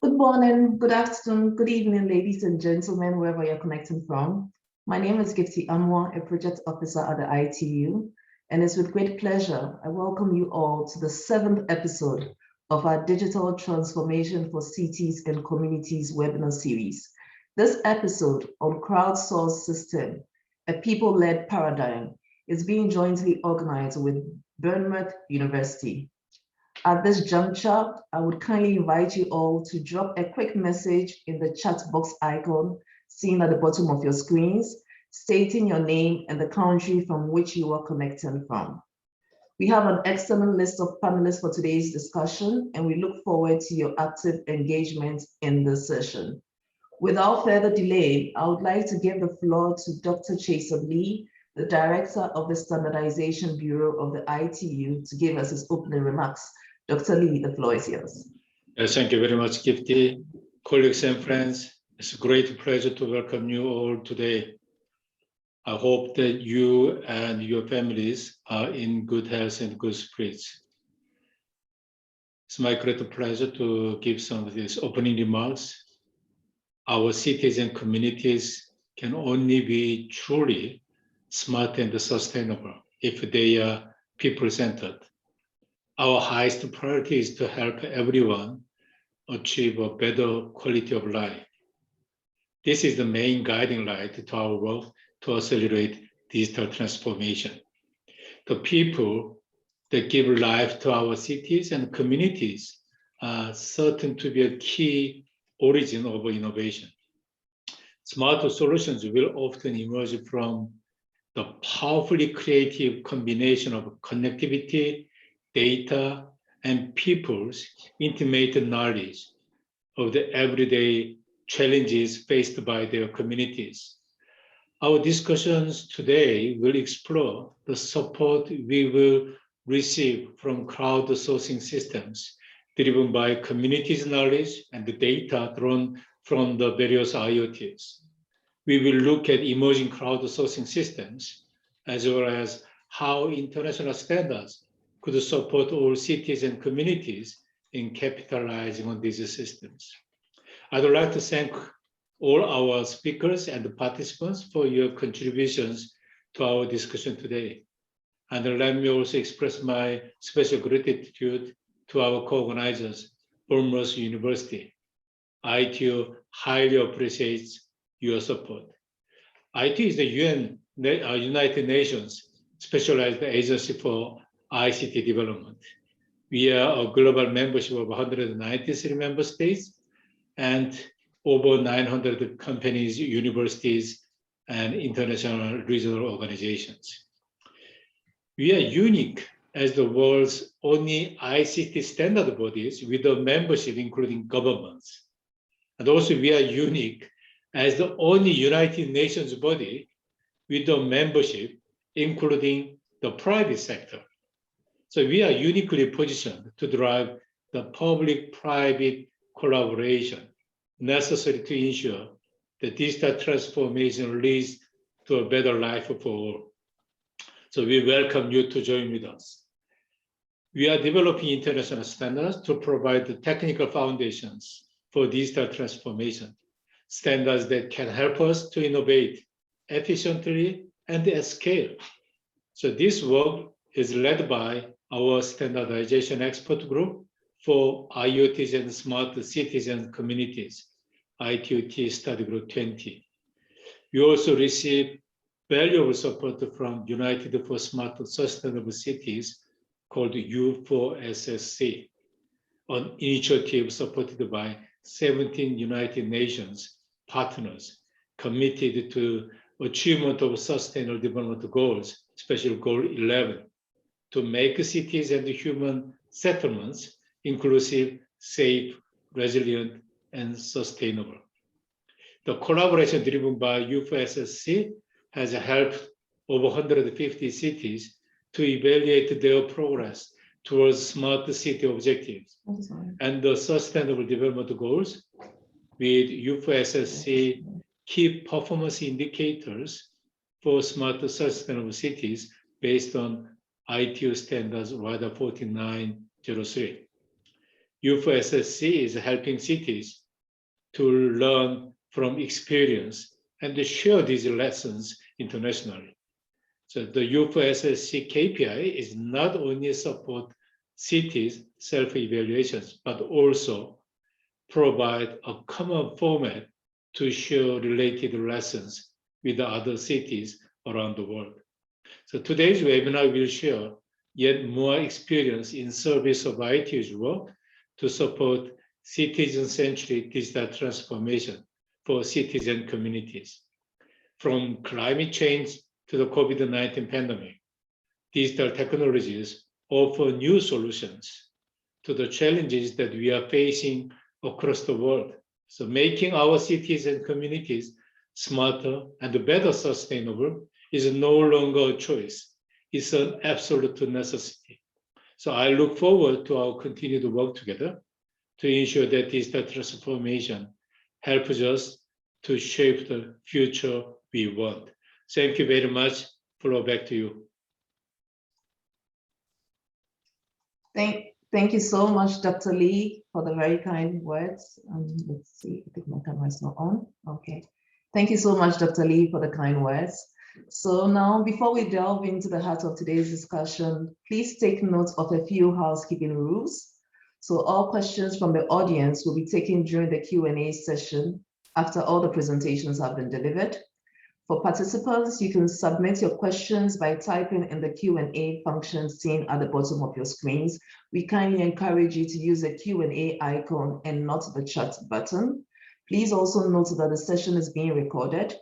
Good morning, good afternoon, good evening, ladies and gentlemen, wherever you're connecting from. My name is Gifty Amwa, a project officer at the ITU, and it's with great pleasure I welcome you all to the 7th episode of our Digital Transformation for Cities and Communities webinar series. This episode on Crowdsourced Systems, a people-led paradigm, is being jointly organized with Bournemouth University. At this juncture, I would kindly invite you all to drop a quick message in the chat box icon seen at the bottom of your screens, stating your name and the country from which you are connecting from. We have an excellent list of panelists for today's discussion, and we look forward to your active engagement in this session. Without further delay, I would like to give the floor to Dr. Chaser Lee, the Director of the Standardization Bureau of the ITU, to give us his opening remarks. Dr. Lee, the floor is yours. Yes, thank you very much, Gifty. Colleagues and friends, it's a great pleasure to welcome you all today. I hope that you and your families are in good health and good spirits. It's my great pleasure to give some of these opening remarks. Our cities and communities can only be truly smart and sustainable if they are people-centered. Our highest priority is to help everyone achieve a better quality of life. This is the main guiding light to our work to accelerate digital transformation. The people that give life to our cities and communities are certain to be a key origin of innovation. Smart solutions will often emerge from the powerfully creative combination of connectivity, data, and people's intimate knowledge of the everyday challenges faced by their communities. Our discussions today will explore the support we will receive from crowdsourcing systems driven by communities' knowledge and the data drawn from the various IoTs. We will look at emerging crowdsourcing systems as well as how international standards could support all cities and communities in capitalizing on these systems. I'd like to thank all our speakers and participants for your contributions to our discussion today. And let me also express my special gratitude to our co-organizers, Bournemouth University. ITU highly appreciates your support. ITU is the United Nations Specialized Agency for ICT development. We are a global membership of 193 member states and over 900 companies, universities, and international regional organizations. We are unique as the world's only ICT standard bodies with a membership including governments. And also we are unique as the only United Nations body with a membership including the private sector. So we are uniquely positioned to drive the public-private collaboration necessary to ensure that digital transformation leads to a better life for all. So we welcome you to join with us. We are developing international standards to provide the technical foundations for digital transformation, standards that can help us to innovate efficiently and at scale. So this work is led by our standardization expert group for IoTs and smart cities and communities, ITUT Study Group 20. We also receive valuable support from United for Smart Sustainable Cities called U4SSC, an initiative supported by 17 United Nations partners committed to achievement of Sustainable Development Goals, especially Goal 11, to make cities and human settlements inclusive, safe, resilient, and sustainable. The collaboration driven by U4SSC has helped over 150 cities to evaluate their progress towards smart city objectives and the sustainable development goals with U4SSC key performance indicators for smart sustainable cities based on ITU standards WADA 4903. UFSSC is helping cities to learn from experience and to share these lessons internationally. So the UFSSC KPI is not only support cities' self-evaluations, but also provide a common format to share related lessons with other cities around the world. So today's webinar will share yet more experience in service of IoT's work to support citizen-centric digital transformation for cities and communities. From climate change to the COVID-19 pandemic, digital technologies offer new solutions to the challenges that we are facing across the world. So making our cities and communities smarter and better sustainable is no longer a choice. It's an absolute necessity. So I look forward to our continued work together to ensure that digital transformation helps us to shape the future we want. Thank you very much. Floor back to you. Thank you so much, Dr. Lee, for the very kind words. Let's see, I think my camera is not on. Okay. Thank you so much, Dr. Lee, for the kind words. So now, before we delve into the heart of today's discussion, please take note of a few housekeeping rules. So all questions from the audience will be taken during the Q&A session after all the presentations have been delivered. For participants, you can submit your questions by typing in the Q&A function seen at the bottom of your screens. We kindly encourage you to use the Q&A icon and not the chat button. Please also note that the session is being recorded.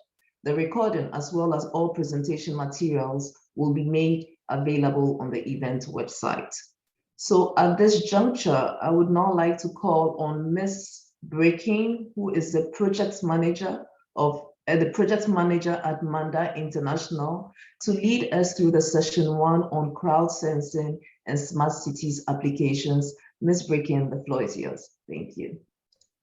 The recording, as well as all presentation materials, will be made available on the event website. So at this juncture, I would now like to call on Ms. Breaking, who is the project manager at Manda International, to lead us through the session 1 on crowd sensing and smart cities applications. Ms. Breaking, the floor is yours. Thank you.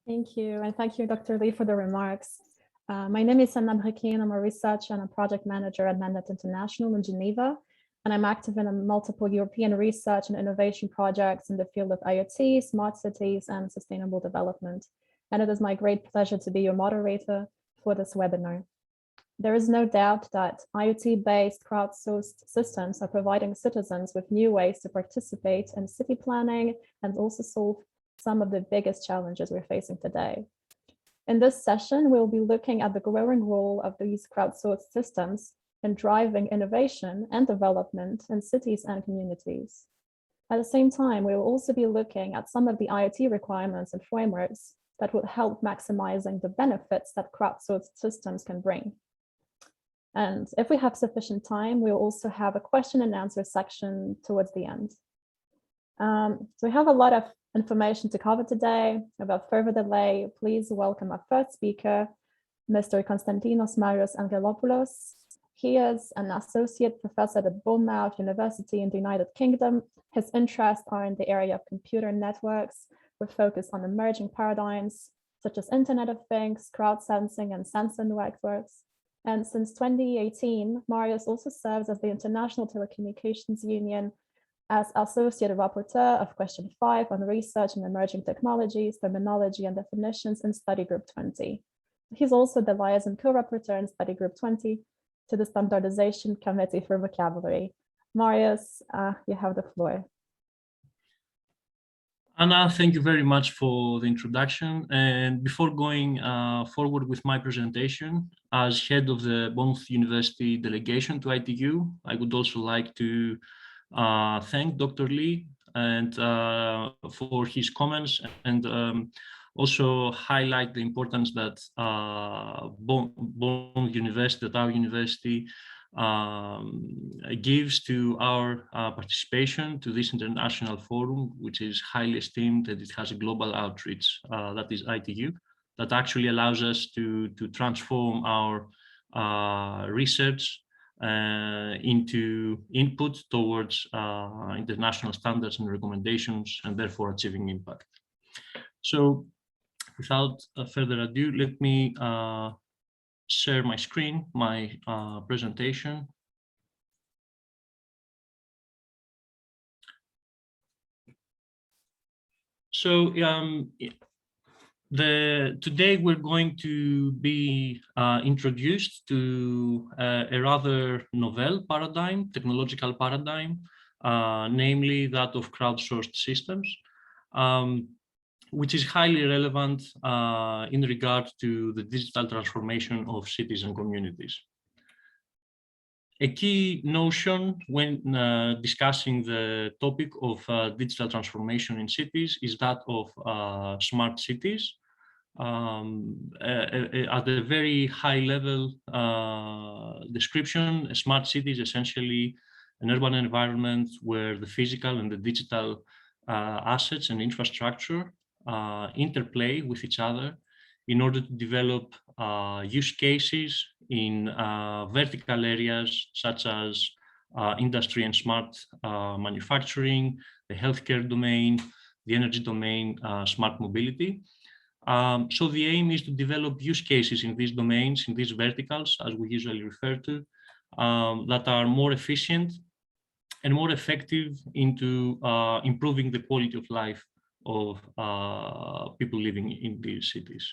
Thank you, and thank you, Dr. Lee, for the remarks. My name is Sanna Brekin. I'm a researcher and a project manager at Manda International in Geneva, and I'm active in multiple European research and innovation projects in the field of IoT, smart cities, and sustainable development. And it is my great pleasure to be your moderator for this webinar. There is no doubt that IoT-based crowdsourced systems are providing citizens with new ways to participate in city planning and also solve some of the biggest challenges we're facing today. In this session, we'll be looking at the growing role of these crowdsourced systems in driving innovation and development in cities and communities. At the same time, we will also be looking at some of the IoT requirements and frameworks that would help maximizing the benefits that crowdsourced systems can bring. And if we have sufficient time, we'll also have a question and answer section towards the end. So we have a lot of information to cover today. Without further delay, please welcome our first speaker, Mr. Konstantinos Marios Angelopoulos. He is an associate professor at Bournemouth University in the United Kingdom. His interests are in the area of computer networks, with focus on emerging paradigms such as Internet of Things, crowd sensing, and sensor networks. And since 2018, Marios also serves as the International Telecommunications Union as Associate Rapporteur of Question 5 on research in emerging technologies, terminology, and definitions in Study Group 20. He's also the liaison co-rapporteur in Study Group 20 to the Standardization Committee for Vocabulary. Marios, you have the floor. Anna, thank you very much for the introduction. And before going forward with my presentation, as head of the Bournemouth University delegation to ITU, I would also like to thank Dr. Lee and for his comments, and also highlight the importance that Bournemouth University, that our university gives to our participation to this international forum, which is highly esteemed, and it has a global outreach, that is ITU, that actually allows us to transform our research into input towards international standards and recommendations, and therefore achieving impact. So without further ado, let me share my screen, my presentation. So today we're going to be introduced to a rather novel paradigm, technological paradigm, namely that of crowdsourced systems, which is highly relevant in regard to the digital transformation of cities and communities. A key notion when discussing the topic of digital transformation in cities is that of smart cities. At a very high level description, a smart city is essentially an urban environment where the physical and the digital assets and infrastructure interplay with each other in order to develop use cases in vertical areas such as industry and smart manufacturing, the healthcare domain, the energy domain, smart mobility. So the aim is to develop use cases in these domains, in these verticals, as we usually refer to, that are more efficient and more effective into improving the quality of life of people living in these cities.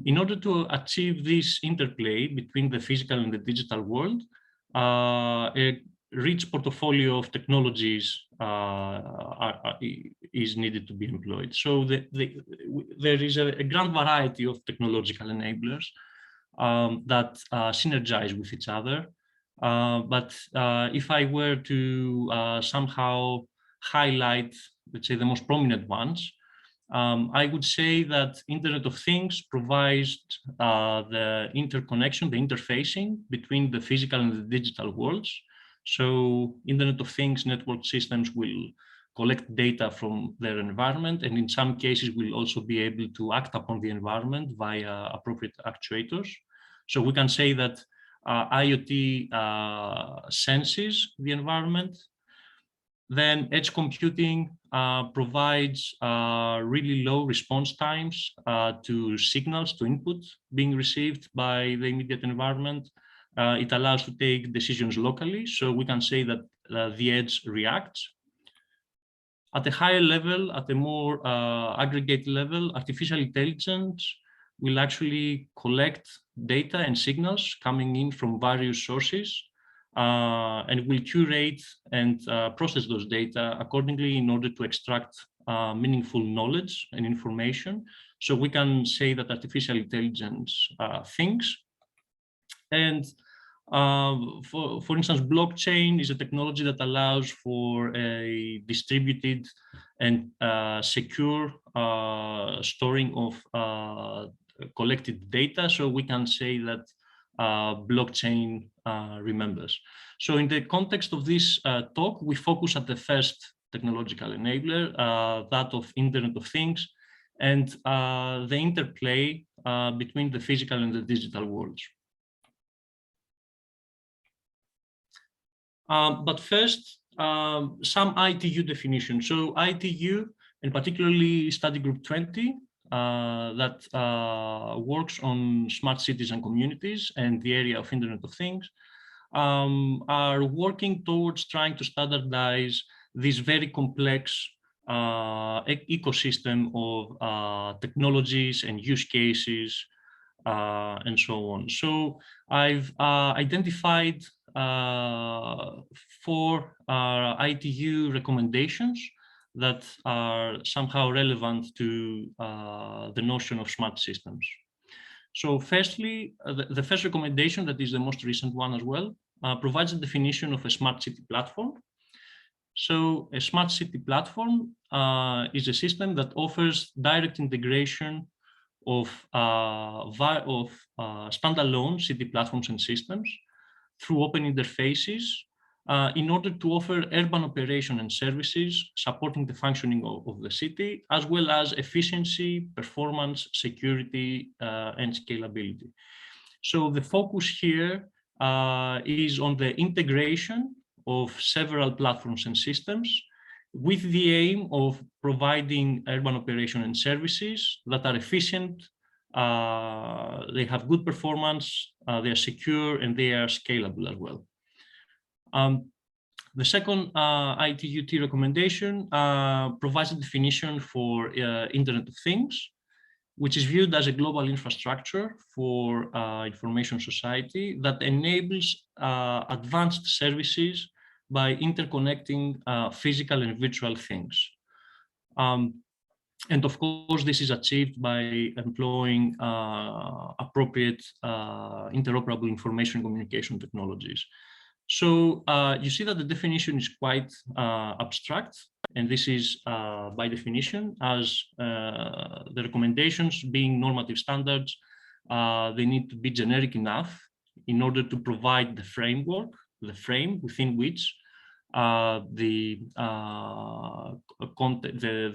In order to achieve this interplay between the physical and the digital world, a rich portfolio of technologies is needed to be employed. So there is a grand variety of technological enablers that synergize with each other. But if I were to somehow highlight, let's say, the most prominent ones, I would say that Internet of Things provides the interconnection, the interfacing between the physical and the digital worlds. So Internet of Things network systems will collect data from their environment, and in some cases will also be able to act upon the environment via appropriate actuators. So we can say that IoT senses the environment. Then edge computing provides really low response times to signals, to input being received by the immediate environment. It allows to take decisions locally, so we can say that the edge reacts. At a higher level, at a more aggregate level, artificial intelligence will actually collect data and signals coming in from various sources, and will curate and process those data accordingly in order to extract meaningful knowledge and information. So we can say that artificial intelligence thinks. And for instance, blockchain is a technology that allows for a distributed and secure storing of collected data. So we can say that blockchain remembers. So in the context of this talk, we focus at the first technological enabler, that of Internet of Things, and the interplay between the physical and the digital worlds. But first, some ITU definition. So ITU, and particularly study group 20, that works on smart cities and communities and the area of Internet of Things, are working towards trying to standardize this very complex ecosystem of technologies and use cases and so on. So I've identified 4 ITU recommendations that are somehow relevant to the notion of smart systems. So firstly, the first recommendation, that is the most recent one as well, provides a definition of a smart city platform. So a smart city platform is a system that offers direct integration of standalone city platforms and systems through open interfaces in order to offer urban operation and services supporting the functioning of the city, as well as efficiency, performance, security, and scalability. So the focus here is on the integration of several platforms and systems with the aim of providing urban operation and services that are efficient, they have good performance, they are secure, and they are scalable as well. The second ITU-T recommendation provides a definition for Internet of Things, which is viewed as a global infrastructure for information society that enables advanced services by interconnecting physical and virtual things. And of course, this is achieved by employing appropriate interoperable information communication technologies. So you see that the definition is quite abstract, and this is by definition, as the recommendations being normative standards, they need to be generic enough in order to provide the framework, the frame within which the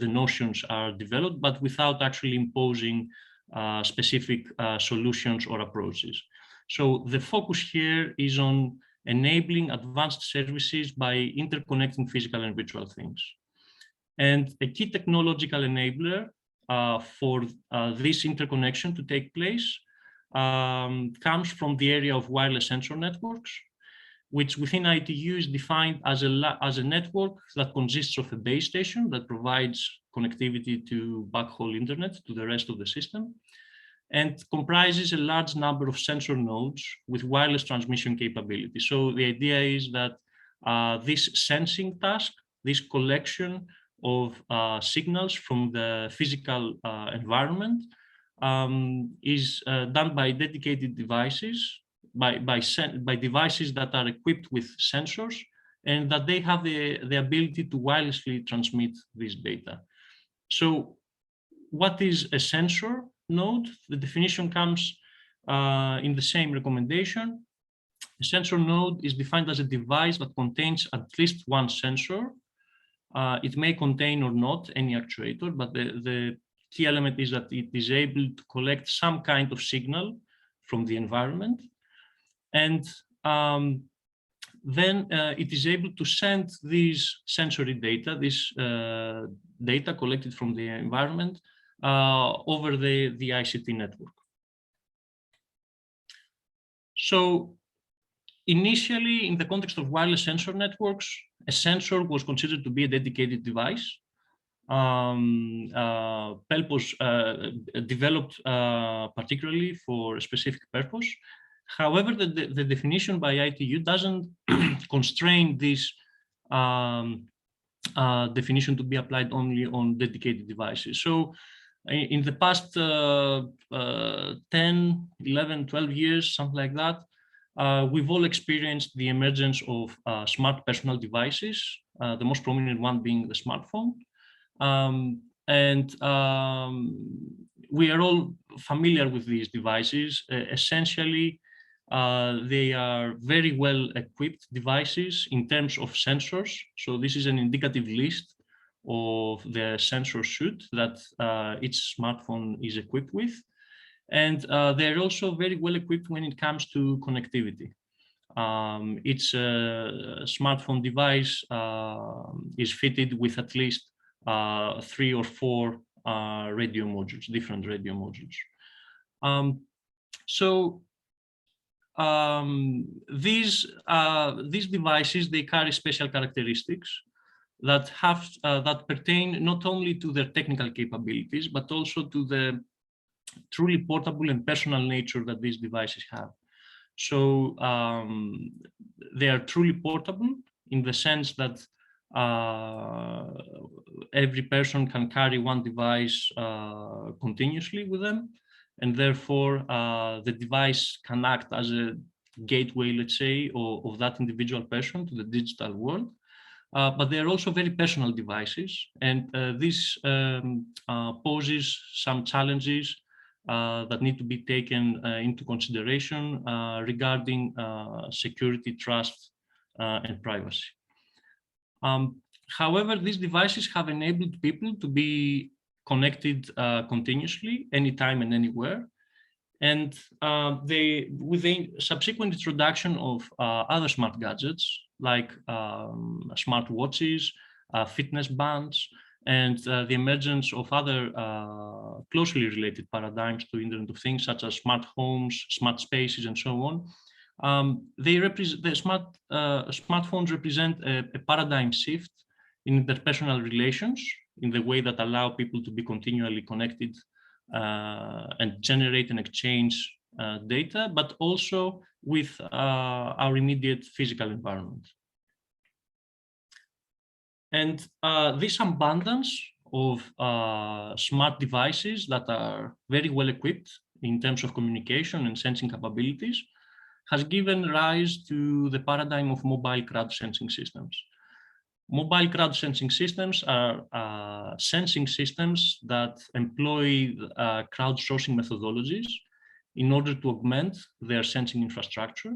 notions are developed, but without actually imposing specific solutions or approaches. So the focus here is on enabling advanced services by interconnecting physical and virtual things. And a key technological enabler for this interconnection to take place comes from the area of wireless sensor networks, which within ITU is defined as a network that consists of a base station that provides connectivity to backhaul internet to the rest of the system, and comprises a large number of sensor nodes with wireless transmission capability. So the idea is that this sensing task, this collection of signals from the physical environment is done by dedicated devices, by devices that are equipped with sensors, and that they have the ability to wirelessly transmit this data. So what is a sensor node? The definition comes in the same recommendation. A sensor node is defined as a device that contains at least one sensor. It may contain or not any actuator, but the key element is that it is able to collect some kind of signal from the environment. And then it is able to send these sensory data, this data collected from the environment over the ICT network. So initially, in the context of wireless sensor networks, a sensor was considered to be a dedicated device. Pelpos developed particularly for a specific purpose. However, the definition by ITU doesn't constrain this definition to be applied only on dedicated devices. So in the past 10, 11, 12 years, something like that, we've all experienced the emergence of smart personal devices, the most prominent one being the smartphone. We are all familiar with these devices. Essentially, they are very well equipped devices in terms of sensors. So this is an indicative list of the sensor suite that each smartphone is equipped with. And they're also very well equipped when it comes to connectivity. Each smartphone device is fitted with at least 3 or 4 radio modules, different radio modules. These devices, they carry special characteristics that pertain not only to their technical capabilities, but also to the truly portable and personal nature that these devices have. So they are truly portable in the sense that every person can carry one device continuously with them, and therefore the device can act as a gateway, let's say, of that individual person to the digital world. But they are also very personal devices, and this poses some challenges that need to be taken into consideration regarding security, trust, and privacy. However, these devices have enabled people to be connected continuously, anytime and anywhere. And with the subsequent introduction of other smart gadgets, like smart watches, fitness bands, and the emergence of other closely related paradigms to Internet of Things, such as smart homes, smart spaces, and so on, Smartphones represent a paradigm shift in interpersonal relations in the way that allow people to be continually connected and generate and exchange data, but also with our immediate physical environment. And this abundance of smart devices that are very well equipped in terms of communication and sensing capabilities has given rise to the paradigm of mobile crowd sensing systems. Mobile crowd sensing systems are sensing systems that employ crowdsourcing methodologies in order to augment their sensing infrastructure.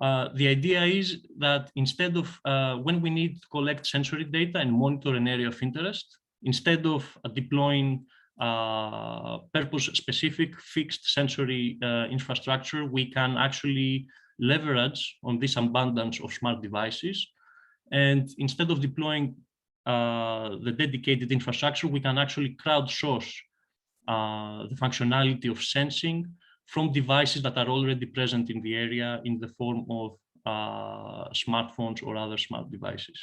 The idea is that instead of when we need to collect sensory data and monitor an area of interest, instead of deploying purpose-specific fixed sensory infrastructure, we can actually leverage on this abundance of smart devices. And instead of deploying the dedicated infrastructure, we can actually crowdsource the functionality of sensing from devices that are already present in the area in the form of smartphones or other smart devices.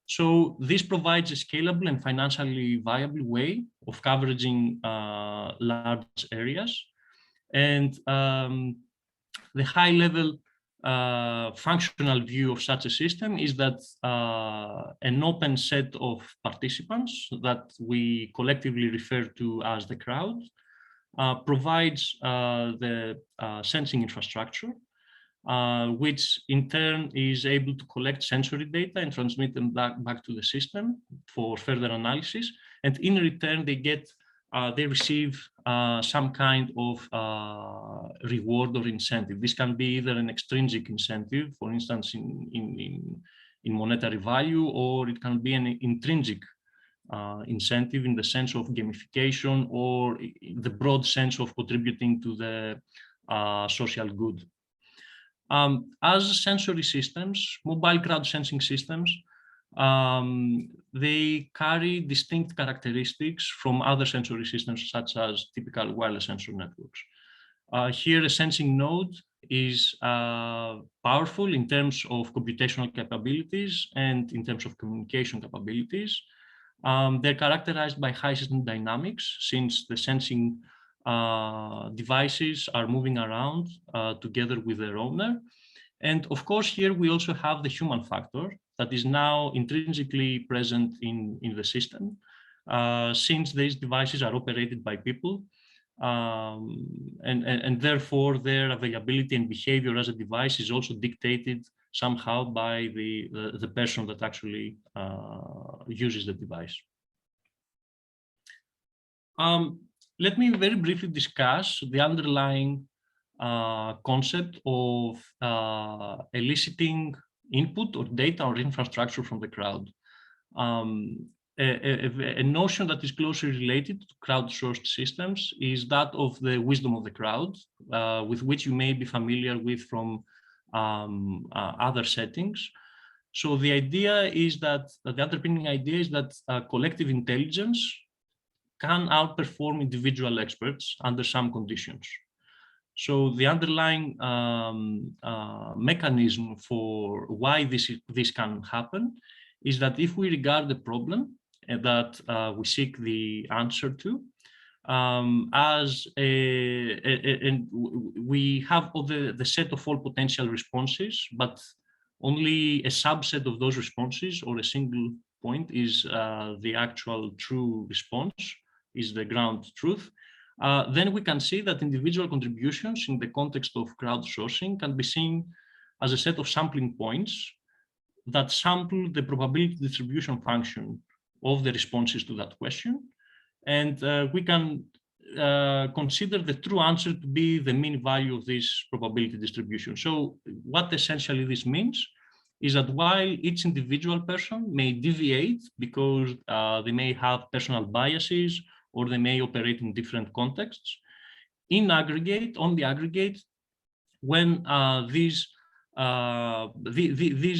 So this provides a scalable and financially viable way of covering large areas. And the high-level functional view of such a system is that an open set of participants that we collectively refer to as the crowd provides the sensing infrastructure, which in turn is able to collect sensory data and transmit them back to the system for further analysis. And in return, they receive some kind of reward or incentive. This can be either an extrinsic incentive, for instance, in monetary value, or it can be an intrinsic incentive in the sense of gamification or the broad sense of contributing to the social good. As sensory systems, mobile crowd sensing systems, they carry distinct characteristics from other sensory systems, such as typical wireless sensor networks. Here, a sensing node is powerful in terms of computational capabilities and in terms of communication capabilities. They're characterized by high system dynamics, since the sensing devices are moving around together with their owner. And of course, here we also have the human factor that is now intrinsically present in the system, since these devices are operated by people, and therefore their availability and behavior as a device is also dictated somehow by the person that actually uses the device. Let me very briefly discuss the underlying concept of eliciting input or data or infrastructure from the crowd. A notion that is closely related to crowdsourced systems is that of the wisdom of the crowd, with which you may be familiar with from other settings. So the idea is that, the underpinning idea is that collective intelligence can outperform individual experts under some conditions. So the underlying mechanism for why this can happen is that if we regard the problem that we seek the answer to as and we have the set of all potential responses, but only a subset of those responses or a single point is the actual true response, is the ground truth. Then we can see that individual contributions in the context of crowdsourcing can be seen as a set of sampling points that sample the probability distribution function of the responses to that question. And we can consider the true answer to be the mean value of this probability distribution. So what essentially this means is that while each individual person may deviate because they may have personal biases, or they may operate in different contexts, in aggregate, on the aggregate, when these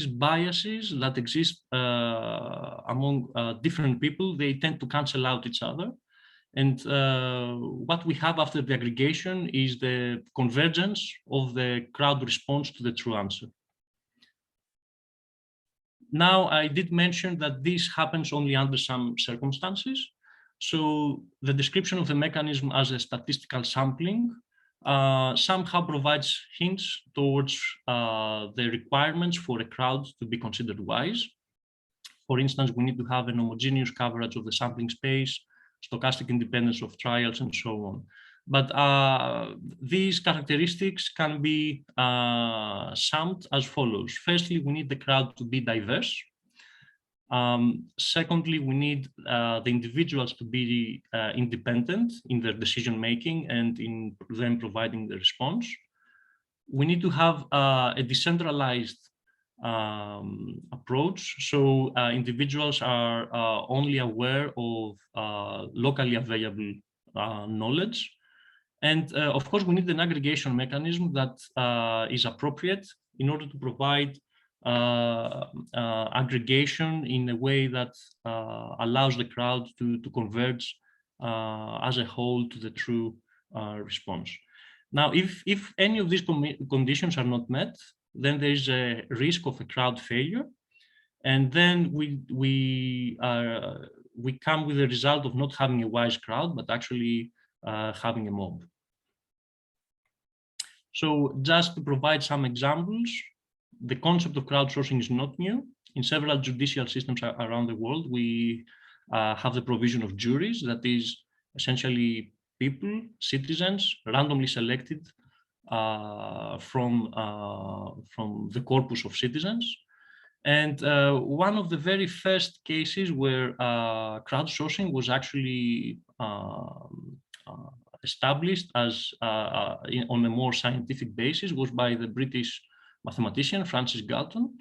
biases that exist among different people, they tend to cancel out each other. And what we have after the aggregation is the convergence of the crowd response to the true answer. Now, I did mention that this happens only under some circumstances. So the description of the mechanism as a statistical sampling somehow provides hints towards the requirements for a crowd to be considered wise. For instance, we need to have an homogeneous coverage of the sampling space, stochastic independence of trials, and so on. But these characteristics can be summed as follows. Firstly, we need the crowd to be diverse. Secondly, we need the individuals to be independent in their decision-making and in them providing the response. We need to have a decentralized approach. So individuals are only aware of locally available knowledge. And of course, we need an aggregation mechanism that is appropriate in order to provide aggregation in a way that allows the crowd to converge as a whole to the true response. Now, if any of these conditions are not met, then there is a risk of a crowd failure. And then we come with the result of not having a wise crowd, but actually having a mob. So just to provide some examples, the concept of crowdsourcing is not new. In several judicial systems around the world, we have the provision of juries, that is essentially people, citizens, randomly selected from the corpus of citizens. And one of the very first cases where crowdsourcing was actually established as on a more scientific basis was by the British mathematician Francis Galton,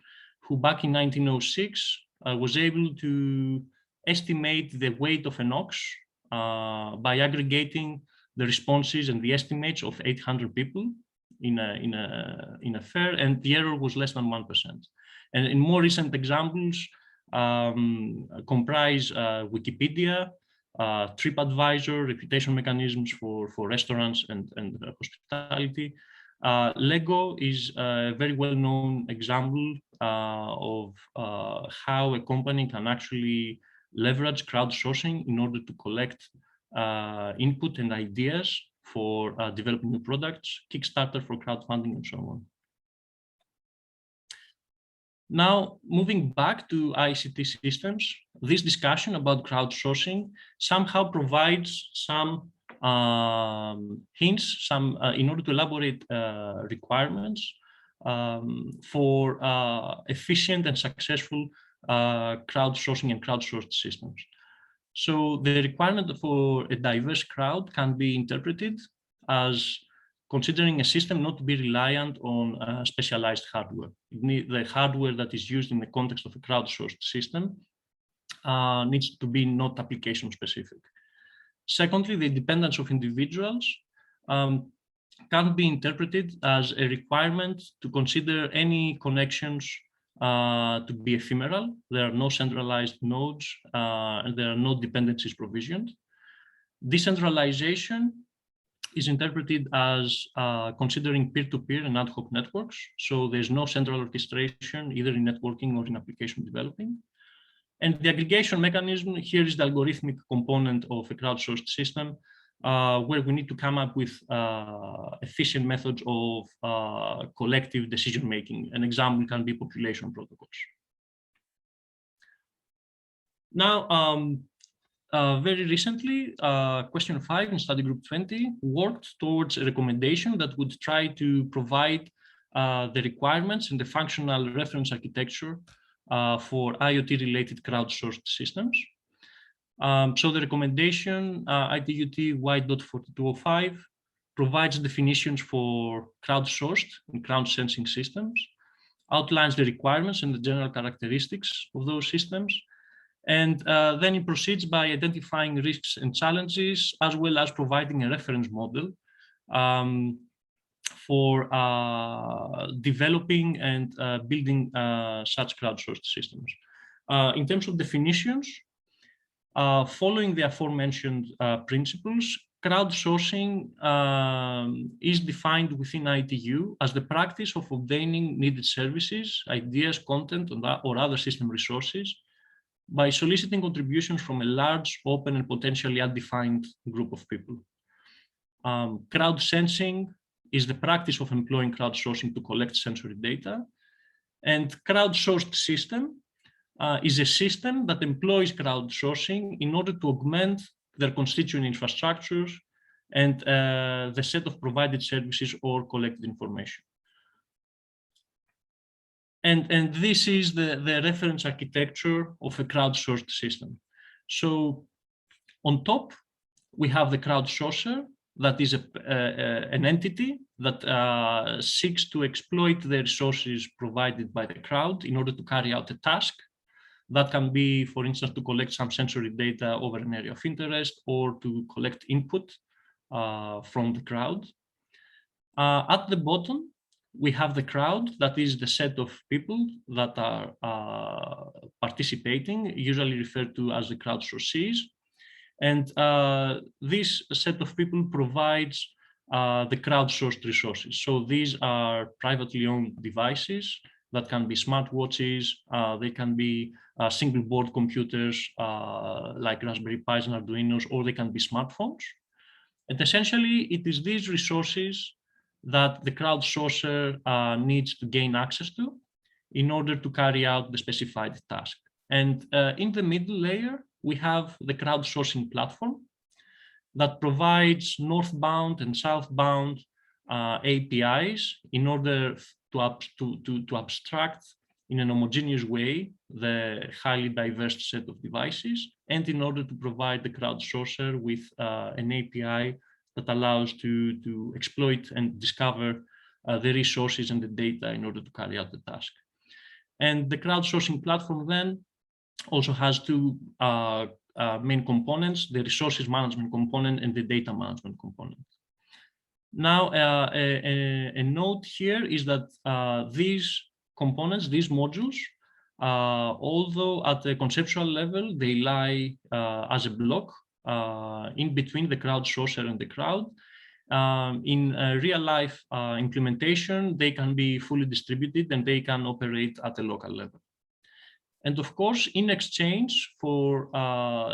who back in 1906 was able to estimate the weight of an ox by aggregating the responses and the estimates of 800 people in a fair, and the error was less than 1%. And in more recent examples comprise Wikipedia, TripAdvisor, reputation mechanisms for restaurants and hospitality. Lego is a very well-known example of how a company can actually leverage crowdsourcing in order to collect input and ideas for developing new products, Kickstarter for crowdfunding, and so on. Now, moving back to ICT systems, this discussion about crowdsourcing somehow provides some hints, in order to elaborate requirements for efficient and successful crowdsourcing and crowdsourced systems. So the requirement for a diverse crowd can be interpreted as considering a system not to be reliant on specialized hardware. The hardware that is used in the context of a crowdsourced system needs to be not application specific. Secondly, the independence of individuals can be interpreted as a requirement to consider any connections to be ephemeral. There are no centralized nodes and there are no dependencies provisioned. Decentralization is interpreted as considering peer-to-peer and ad hoc networks. So there's no central orchestration either in networking or in application developing. And the aggregation mechanism here is the algorithmic component of a crowdsourced system where we need to come up with efficient methods of collective decision-making. An example can be population protocols. Now, very recently, question 5 in study group 20 worked towards a recommendation that would try to provide the requirements and the functional reference architecture for IoT-related crowdsourced systems. So the recommendation ITUT Y.4205 provides definitions for crowdsourced and crowd-sensing systems, outlines the requirements and the general characteristics of those systems, and then it proceeds by identifying risks and challenges, as well as providing a reference model for developing and building such crowdsourced systems. In terms of definitions, following the aforementioned principles, crowdsourcing is defined within ITU as the practice of obtaining needed services, ideas, content, or other system resources by soliciting contributions from a large, open, and potentially undefined group of people. Crowd sensing is the practice of employing crowdsourcing to collect sensory data. And crowdsourced system is a system that employs crowdsourcing in order to augment their constituent infrastructures and the set of provided services or collected information. And this is the reference architecture of a crowdsourced system. So on top, we have the crowdsourcer, that is an entity that seeks to exploit the resources provided by the crowd in order to carry out a task. That can be, for instance, to collect some sensory data over an area of interest or to collect input from the crowd. At the bottom, we have the crowd, that is the set of people that are participating, usually referred to as the crowdsourcees. And this set of people provides the crowdsourced resources. So these are privately owned devices that can be smartwatches, they can be single board computers like Raspberry Pis and Arduinos, or they can be smartphones. And essentially, it is these resources that the crowdsourcer needs to gain access to in order to carry out the specified task. And in the middle layer, we have the crowdsourcing platform that provides northbound and southbound APIs in order to abstract in an homogeneous way the highly diverse set of devices, and in order to provide the crowdsourcer with an API that allows to exploit and discover the resources and the data in order to carry out the task. And the crowdsourcing platform then also has two main components, the resources management component and the data management component. Now, a note here is that these components, these modules, although at a conceptual level, they lie as a block in between the crowdsourcer and the crowd. In real life implementation, they can be fully distributed and they can operate at a local level. And of course, in exchange for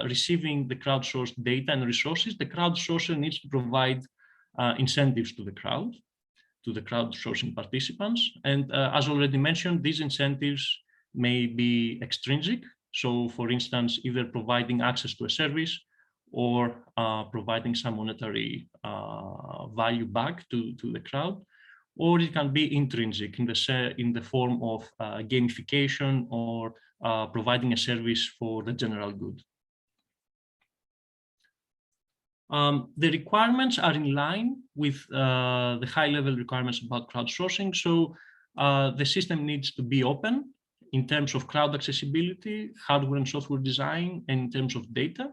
receiving the crowdsourced data and resources, the crowdsourcer needs to provide incentives to the crowdsourcing participants. And as already mentioned, these incentives may be extrinsic. So for instance, either providing access to a service or providing some monetary value back to the crowd, or it can be intrinsic in the form of gamification or providing a service for the general good. The requirements are in line with the high-level requirements about crowdsourcing. So the system needs to be open in terms of crowd accessibility, hardware and software design, and in terms of data.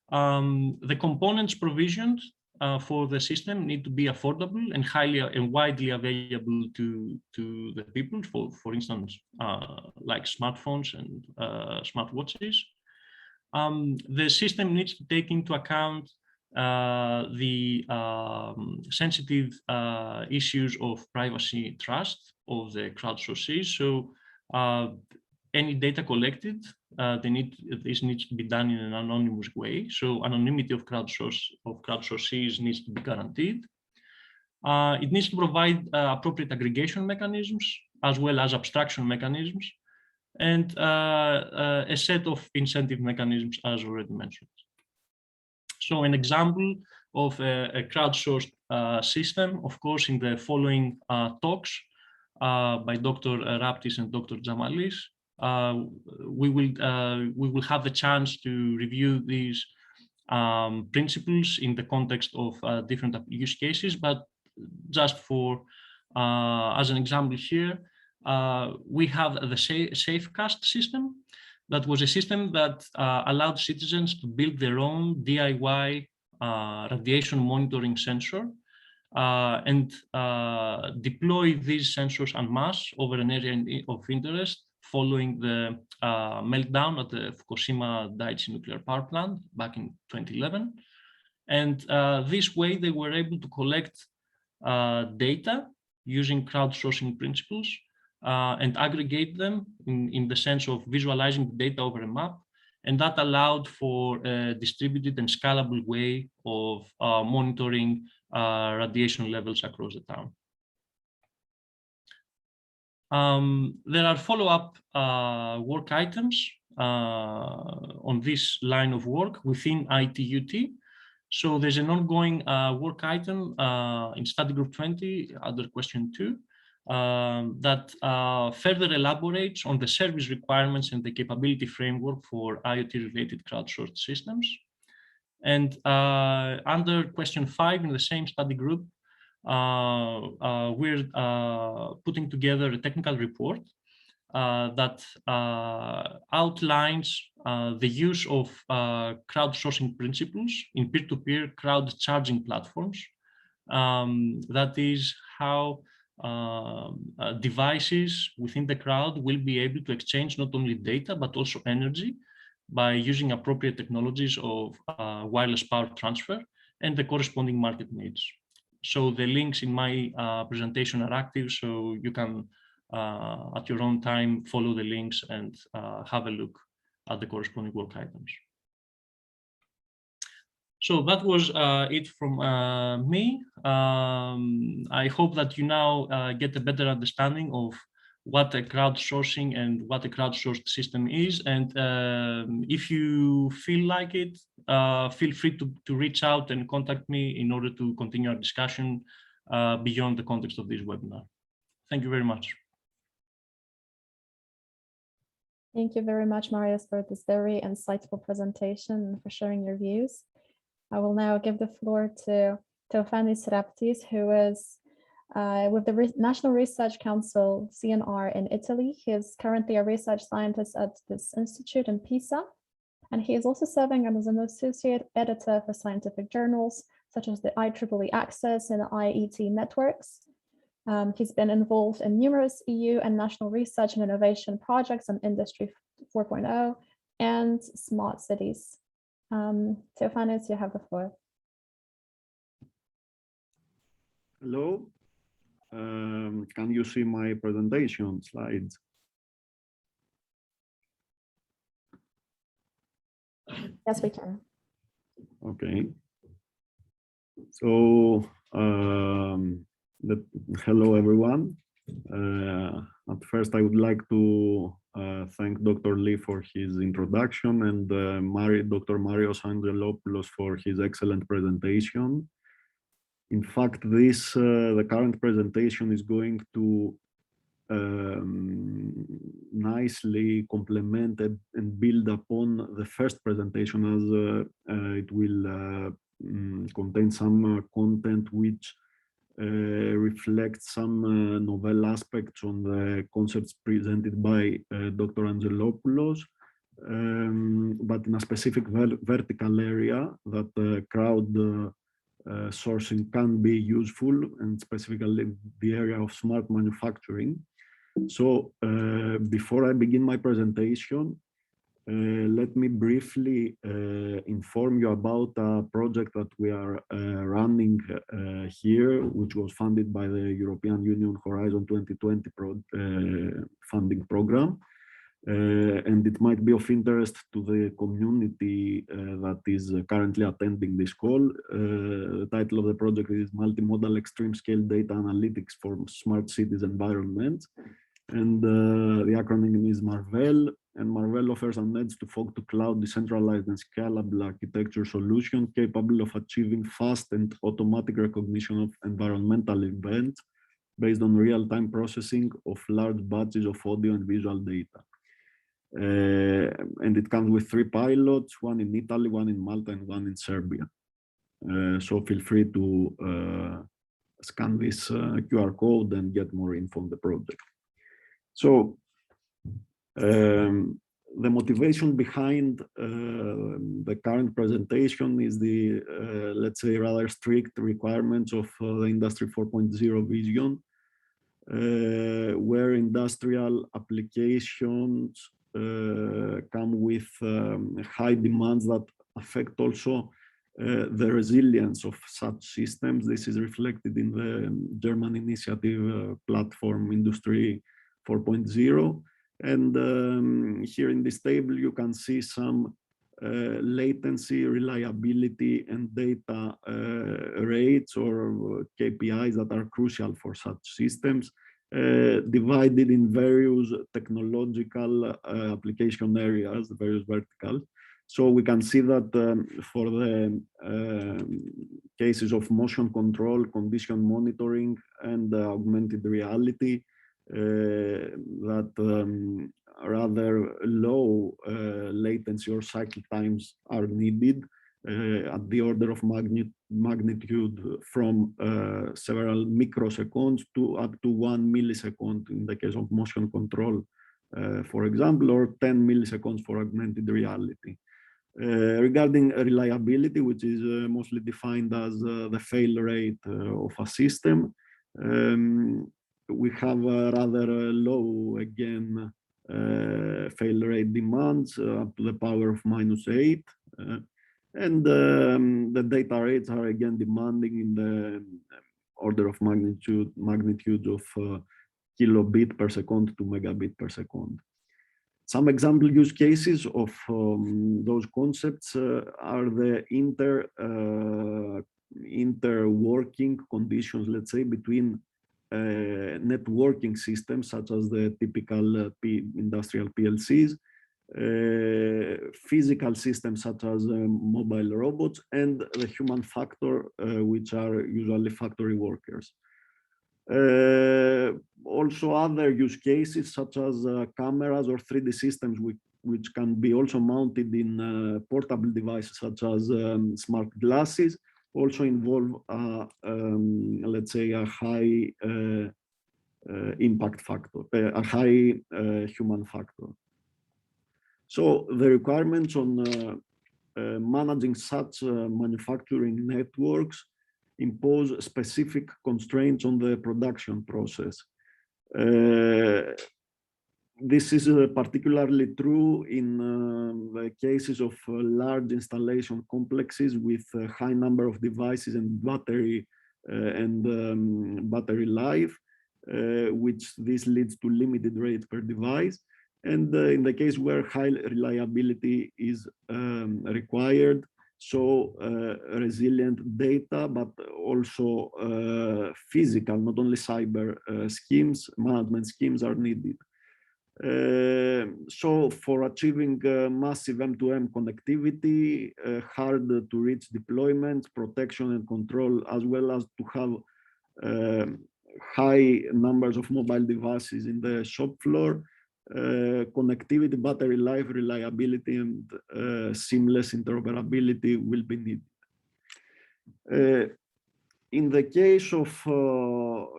The components provisioned for the system need to be affordable and highly and widely available to the people, for instance, like smartphones and smartwatches. The system needs to take into account the sensitive issues of privacy trust of the crowdsourcees. So any data collected, this needs to be done in an anonymous way. So anonymity of crowdsourcees needs to be guaranteed. It needs to provide appropriate aggregation mechanisms as well as abstraction mechanisms, and a set of incentive mechanisms as already mentioned. So an example of a crowdsourced system, of course, in the following talks by Dr. Raptis and Dr. Jamalis, we will have the chance to review these principles in the context of different use cases. But just for as an example here, we have the SafeCast system. That was a system that allowed citizens to build their own DIY radiation monitoring sensor and deploy these sensors en masse over an area of interest following the meltdown at the Fukushima Daiichi nuclear power plant back in 2011. And this way they were able to collect data using crowdsourcing principles and aggregate them in the sense of visualizing the data over a map. And that allowed for a distributed and scalable way of monitoring radiation levels across the town. There are follow-up work items on this line of work within ITUT. So there's an ongoing work item in study group 20 under question 2 that further elaborates on the service requirements and the capability framework for IoT-related crowdsourced systems. And under question 5 in the same study group, we're putting together a technical report that outlines the use of crowdsourcing principles in peer-to-peer crowd charging platforms. That is how devices within the crowd will be able to exchange not only data, but also energy by using appropriate technologies of wireless power transfer and the corresponding market needs. So the links in my presentation are active, so you can at your own time follow the links and have a look at the corresponding work items. So that was it from me. I hope that you now get a better understanding of what a crowdsourcing and what a crowdsourced system is. And if you feel like it, feel free to reach out and contact me in order to continue our discussion beyond the context of this webinar. Thank you very much. Thank you very much, Marius, for this very insightful presentation and for sharing your views. I will now give the floor to Theophanis Raptis, who is with the National Research Council, CNR, in Italy. He is currently a research scientist at this institute in Pisa, and he is also serving as an associate editor for scientific journals, such as the IEEE Access and IET networks. He's been involved in numerous EU and national research and innovation projects on Industry 4.0 and smart cities. Theophanis, you have the floor. Hello. Can you see my presentation slides? Yes, we can. Okay. So, hello, everyone. At first, I would like to thank Dr. Lee for his introduction and Dr. Marios Angelopoulos for his excellent presentation. In fact, the current presentation is going to nicely complement and build upon the first presentation, as it will contain some content which reflects some novel aspects on the concepts presented by Dr. Angelopoulos, but in a specific vertical area that crowd sourcing can be useful, and specifically the area of smart manufacturing. So before I begin my presentation, let me briefly inform you about a project that we are running here, which was funded by the European Union Horizon 2020 funding program. And it might be of interest to the community that is currently attending this call. The title of the project is Multimodal Extreme Scale Data Analytics for Smart Cities Environments. And the acronym is MARVEL. And MARVEL offers an edge to fog-to-cloud decentralized and scalable architecture solution capable of achieving fast and automatic recognition of environmental events based on real-time processing of large batches of audio and visual data. And it comes with 3 pilots, one in Italy, one in Malta, and one in Serbia. So feel free to scan this QR code and get more info on the project. So the motivation behind the current presentation is the, let's say, rather strict requirements of the Industry 4.0 vision. where industrial applications come with high demands that affect also the resilience of such systems. This is reflected in the German initiative platform Industry 4.0. And here in this table, you can see some latency, reliability, and data rates or KPIs that are crucial for such systems, divided in various technological application areas, various verticals. So we can see that for the cases of motion control, condition monitoring, and augmented reality, that rather low latency or cycle times are needed at the order of magnitude from several microseconds to up to 1 millisecond in the case of motion control, for example, or 10 milliseconds for augmented reality. Regarding reliability, which is mostly defined as the fail rate of a system, we have rather low, again, fail rate demands up to the power of -8. And the data rates are again demanding in the order of magnitude of kilobit per second to megabit per second. Some example use cases of those concepts are the interworking conditions, let's say, between networking systems such as the typical industrial PLCs, physical systems such as mobile robots, and the human factor, which are usually factory workers. Also other use cases such as cameras or 3D systems which can be also mounted in portable devices such as smart glasses also involve let's say a high impact factor, a high human factor. So the requirements on managing such manufacturing networks impose specific constraints on the production process. This is particularly true in the cases of large installation complexes with a high number of devices and battery life, which this leads to limited rates per device. And in the case where high reliability is required, so resilient data, but also physical, not only cyber schemes, management schemes are needed. So for achieving massive M2M connectivity, hard to reach deployment, protection and control, as well as to have high numbers of mobile devices in the shop floor, connectivity, battery life, reliability, and seamless interoperability will be needed. In the case of,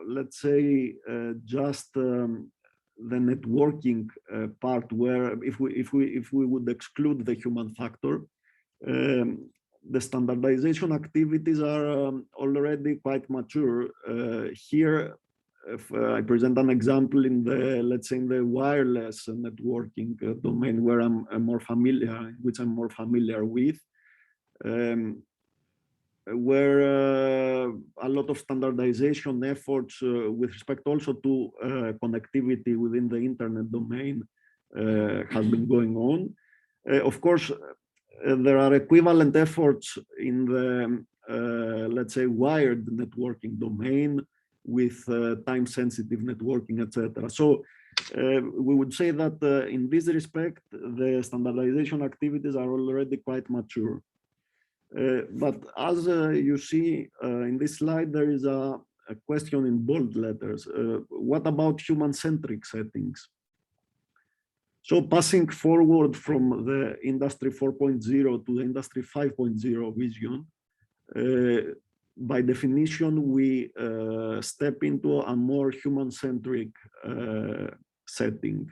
let's say, just the networking part, where if we would exclude the human factor, the standardization activities are already quite mature. Here, if I present an example in the, let's say, in the wireless networking domain, where I'm more familiar, which I'm more familiar with, where a lot of standardization efforts with respect also to connectivity within the internet domain has been going on. Of course, there are equivalent efforts in the, let's say, wired networking domain with time-sensitive networking, etc. So we would say that in this respect, the standardization activities are already quite mature. But as you see in this slide, there is a question in bold letters. What about human-centric settings? So passing forward from the Industry 4.0 to the Industry 5.0 vision, by definition, we step into a more human-centric setting.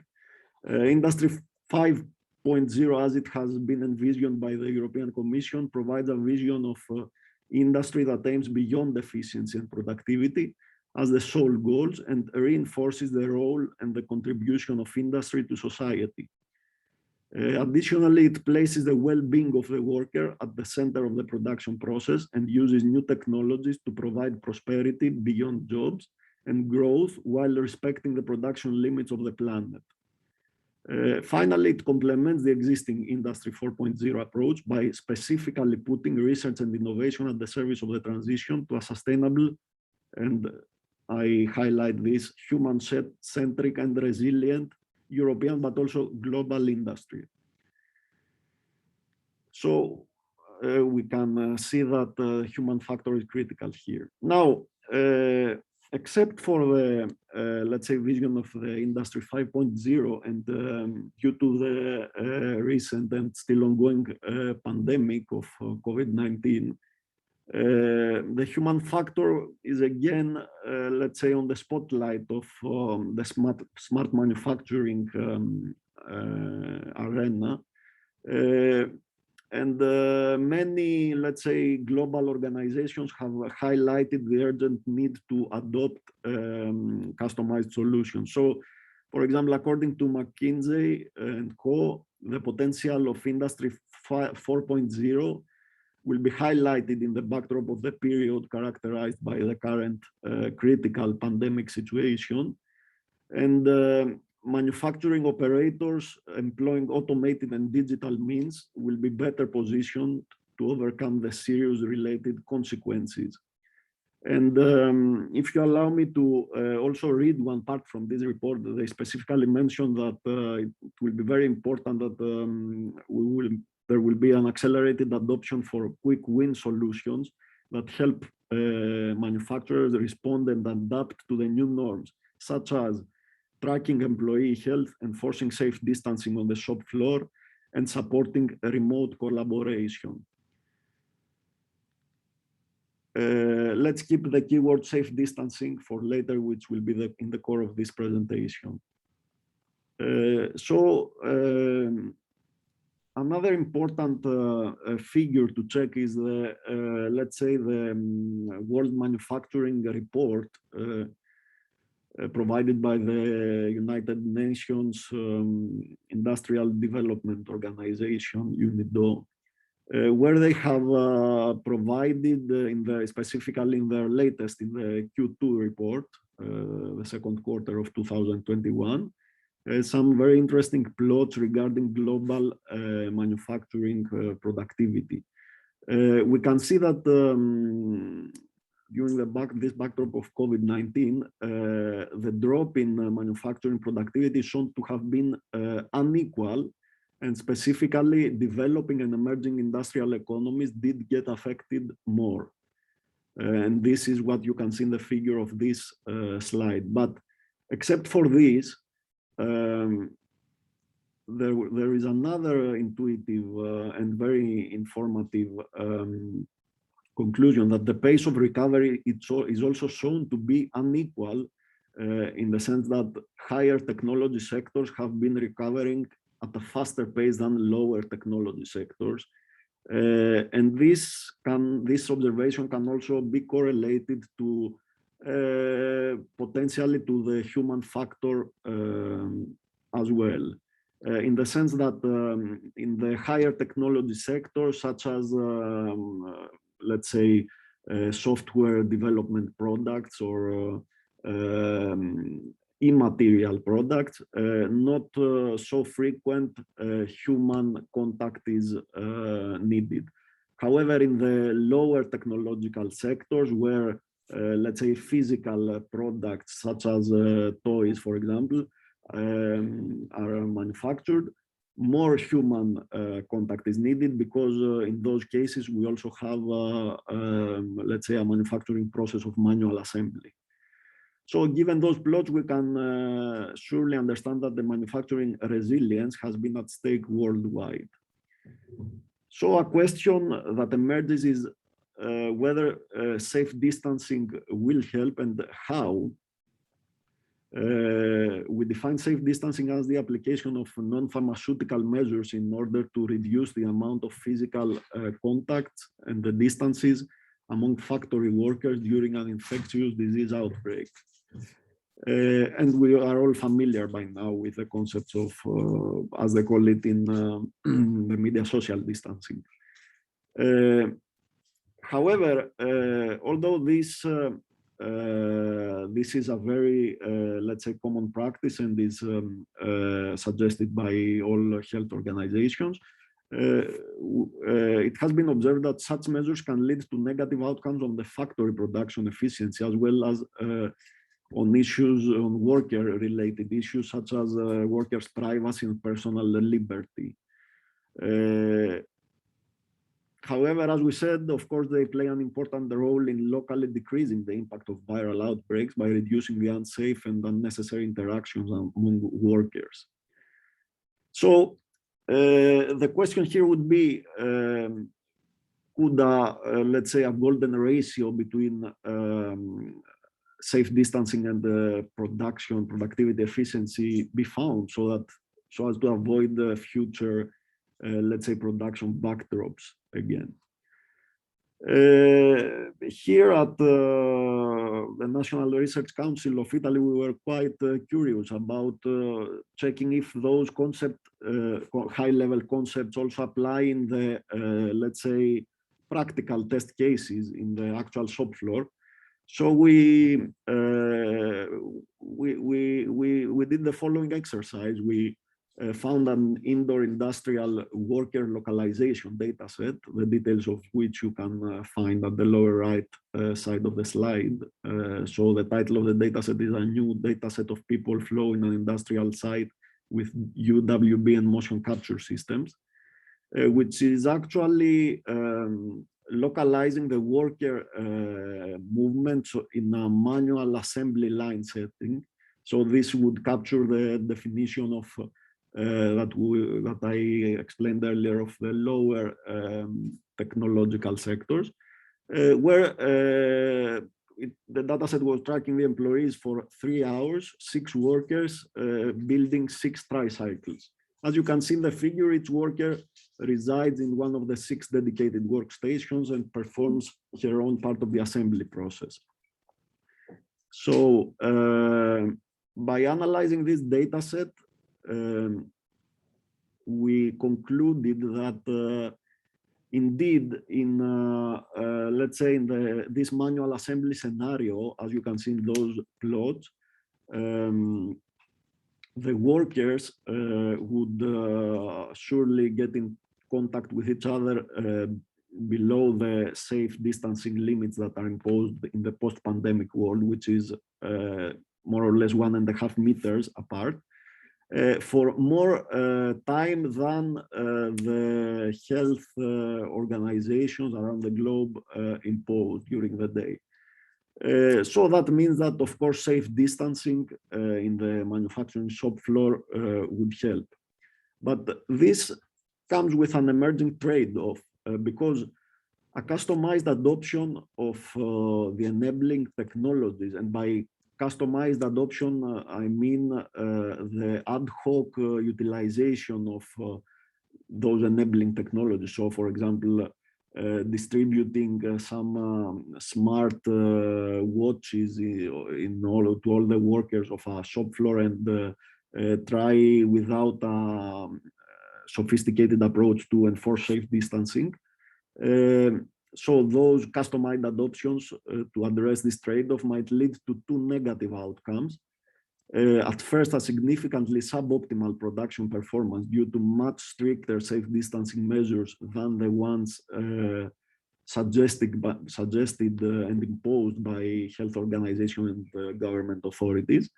Industry 5.0, as it has been envisioned by the European Commission, provides a vision of industry that aims beyond efficiency and productivity, as the sole goals and reinforces the role and the contribution of industry to society. Additionally, it places the well-being of the worker at the center of the production process and uses new technologies to provide prosperity beyond jobs and growth while respecting the production limits of the planet. Finally, it complements the existing Industry 4.0 approach by specifically putting research and innovation at the service of the transition to a sustainable, and I highlight this, human-centric and resilient European, but also global industry. So we can see that human factor is critical here. Now, except for the, let's say, vision of the Industry 5.0 and due to the recent and still ongoing pandemic of COVID-19, the human factor is again, let's say, on the spotlight of the smart manufacturing arena. And many, let's say, global organizations have highlighted the urgent need to adopt customized solutions. So, for example, according to McKinsey and Co., the potential of Industry 4.0 will be highlighted in the backdrop of the period characterized by the current critical pandemic situation. And manufacturing operators employing automated and digital means will be better positioned to overcome the serious related consequences. And if you allow me to also read one part from this report, they specifically mentioned that it will be very important that there will be an accelerated adoption for quick win solutions that help manufacturers respond and adapt to the new norms, such as tracking employee health, enforcing safe distancing on the shop floor, and supporting remote collaboration. Let's keep the keyword safe distancing for later, which will be in the core of this presentation. Another important figure to check is the, let's say, the World Manufacturing Report provided by the United Nations Industrial Development Organization, UNIDO, where they have provided, specifically in their latest, in the Q2 report, the second quarter of 2021, some very interesting plots regarding global manufacturing productivity. We can see that during this backdrop of COVID-19, the drop in manufacturing productivity is shown to have been unequal, and specifically developing and emerging industrial economies did get affected more. And this is what you can see in the figure of this slide. But except for this, there is another intuitive and very informative conclusion that the pace of recovery is also shown to be unequal in the sense that higher technology sectors have been recovering at a faster pace than lower technology sectors. And this observation can also be correlated to potentially to the human factor as well, in the sense that in the higher technology sectors, such as let's say software development products or immaterial products, not so frequent human contact is needed. However, in the lower technological sectors where let's say physical products such as toys, for example, are manufactured, more human contact is needed because in those cases we also have, let's say, a manufacturing process of manual assembly. So given those plots, we can surely understand that the manufacturing resilience has been at stake worldwide. So a question that emerges is whether safe distancing will help and how. We define safe distancing as the application of non-pharmaceutical measures in order to reduce the amount of physical contact and the distances among factory workers during an infectious disease outbreak. And we are all familiar by now with the concepts of, as they call it in the media, social distancing. However, although this is a very, let's say, common practice and is suggested by all health organizations, it has been observed that such measures can lead to negative outcomes on the factory production efficiency, as well as on issues, on worker-related issues, such as workers' privacy and personal liberty. However, as we said, of course, they play an important role in locally decreasing the impact of viral outbreaks by reducing the unsafe and unnecessary interactions among workers. So the question here would be, could, let's say, a golden ratio between safe distancing and productivity efficiency be found so as to avoid the future, let's say, production backdrops again? Here at the National Research Council of Italy, we were quite curious about checking if those high-level concepts also apply in the, let's say, practical test cases in the actual shop floor. So we did the following exercise. We found an indoor industrial worker localization data set, the details of which you can find at the lower right side of the slide. So the title of the data set is a new data set of people flow in an industrial site with UWB and motion capture systems, which is actually localizing the worker movements in a manual assembly line setting. So this would capture the definition of that I explained earlier of the lower technological sectors, where the dataset was tracking the employees for 3 hours, 6 workers building 6 tricycles. As you can see in the figure, each worker resides in one of the 6 dedicated workstations and performs her own part of the assembly process. So by analyzing this data set, we concluded that indeed, in let's say in this manual assembly scenario, as you can see in those plots, the workers would surely get in contact with each other below the safe distancing limits that are imposed in the post-pandemic world, which is more or less 1.5 meters apart, for more time than the health organizations around the globe impose during the day. So that means that, of course, safe distancing in the manufacturing shop floor would help. But this comes with an emerging trade-off because a customized adoption of the enabling technologies, and by customized adoption, I mean the ad hoc utilization of those enabling technologies. So, for example, distributing some smart watches to all the workers of a shop floor and try without a sophisticated approach to enforce safe distancing. So those customized adoptions to address this trade-off might lead to 2 negative outcomes. At first, a significantly suboptimal production performance due to much stricter safe distancing measures than the ones suggested and imposed by health organizations and government authorities.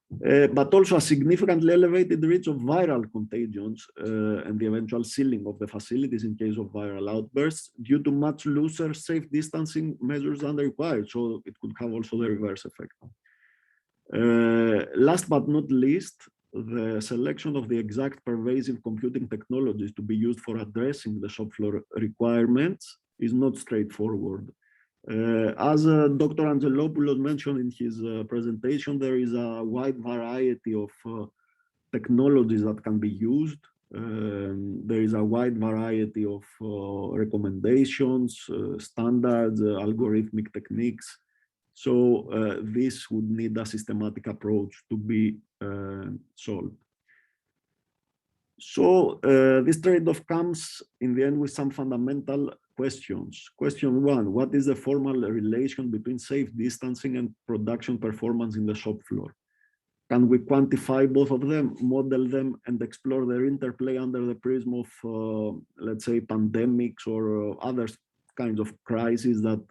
But also a significantly elevated risk of viral contagions and the eventual sealing of the facilities in case of viral outbursts due to much looser safe distancing measures than required. So it could have also the reverse effect. Last but not least, the selection of the exact pervasive computing technologies to be used for addressing the shop floor requirements is not straightforward. As Dr. Angelopoulos mentioned in his presentation, there is a wide variety of technologies that can be used, There is a wide variety of recommendations, standards, algorithmic techniques. So this would need a systematic approach to be solved. So this trade-off comes in the end with some fundamental questions. Question one, what is the formal relation between safe distancing and production performance in the shop floor? Can we quantify both of them, model them, and explore their interplay under the prism of, let's say, pandemics or other kinds of crises that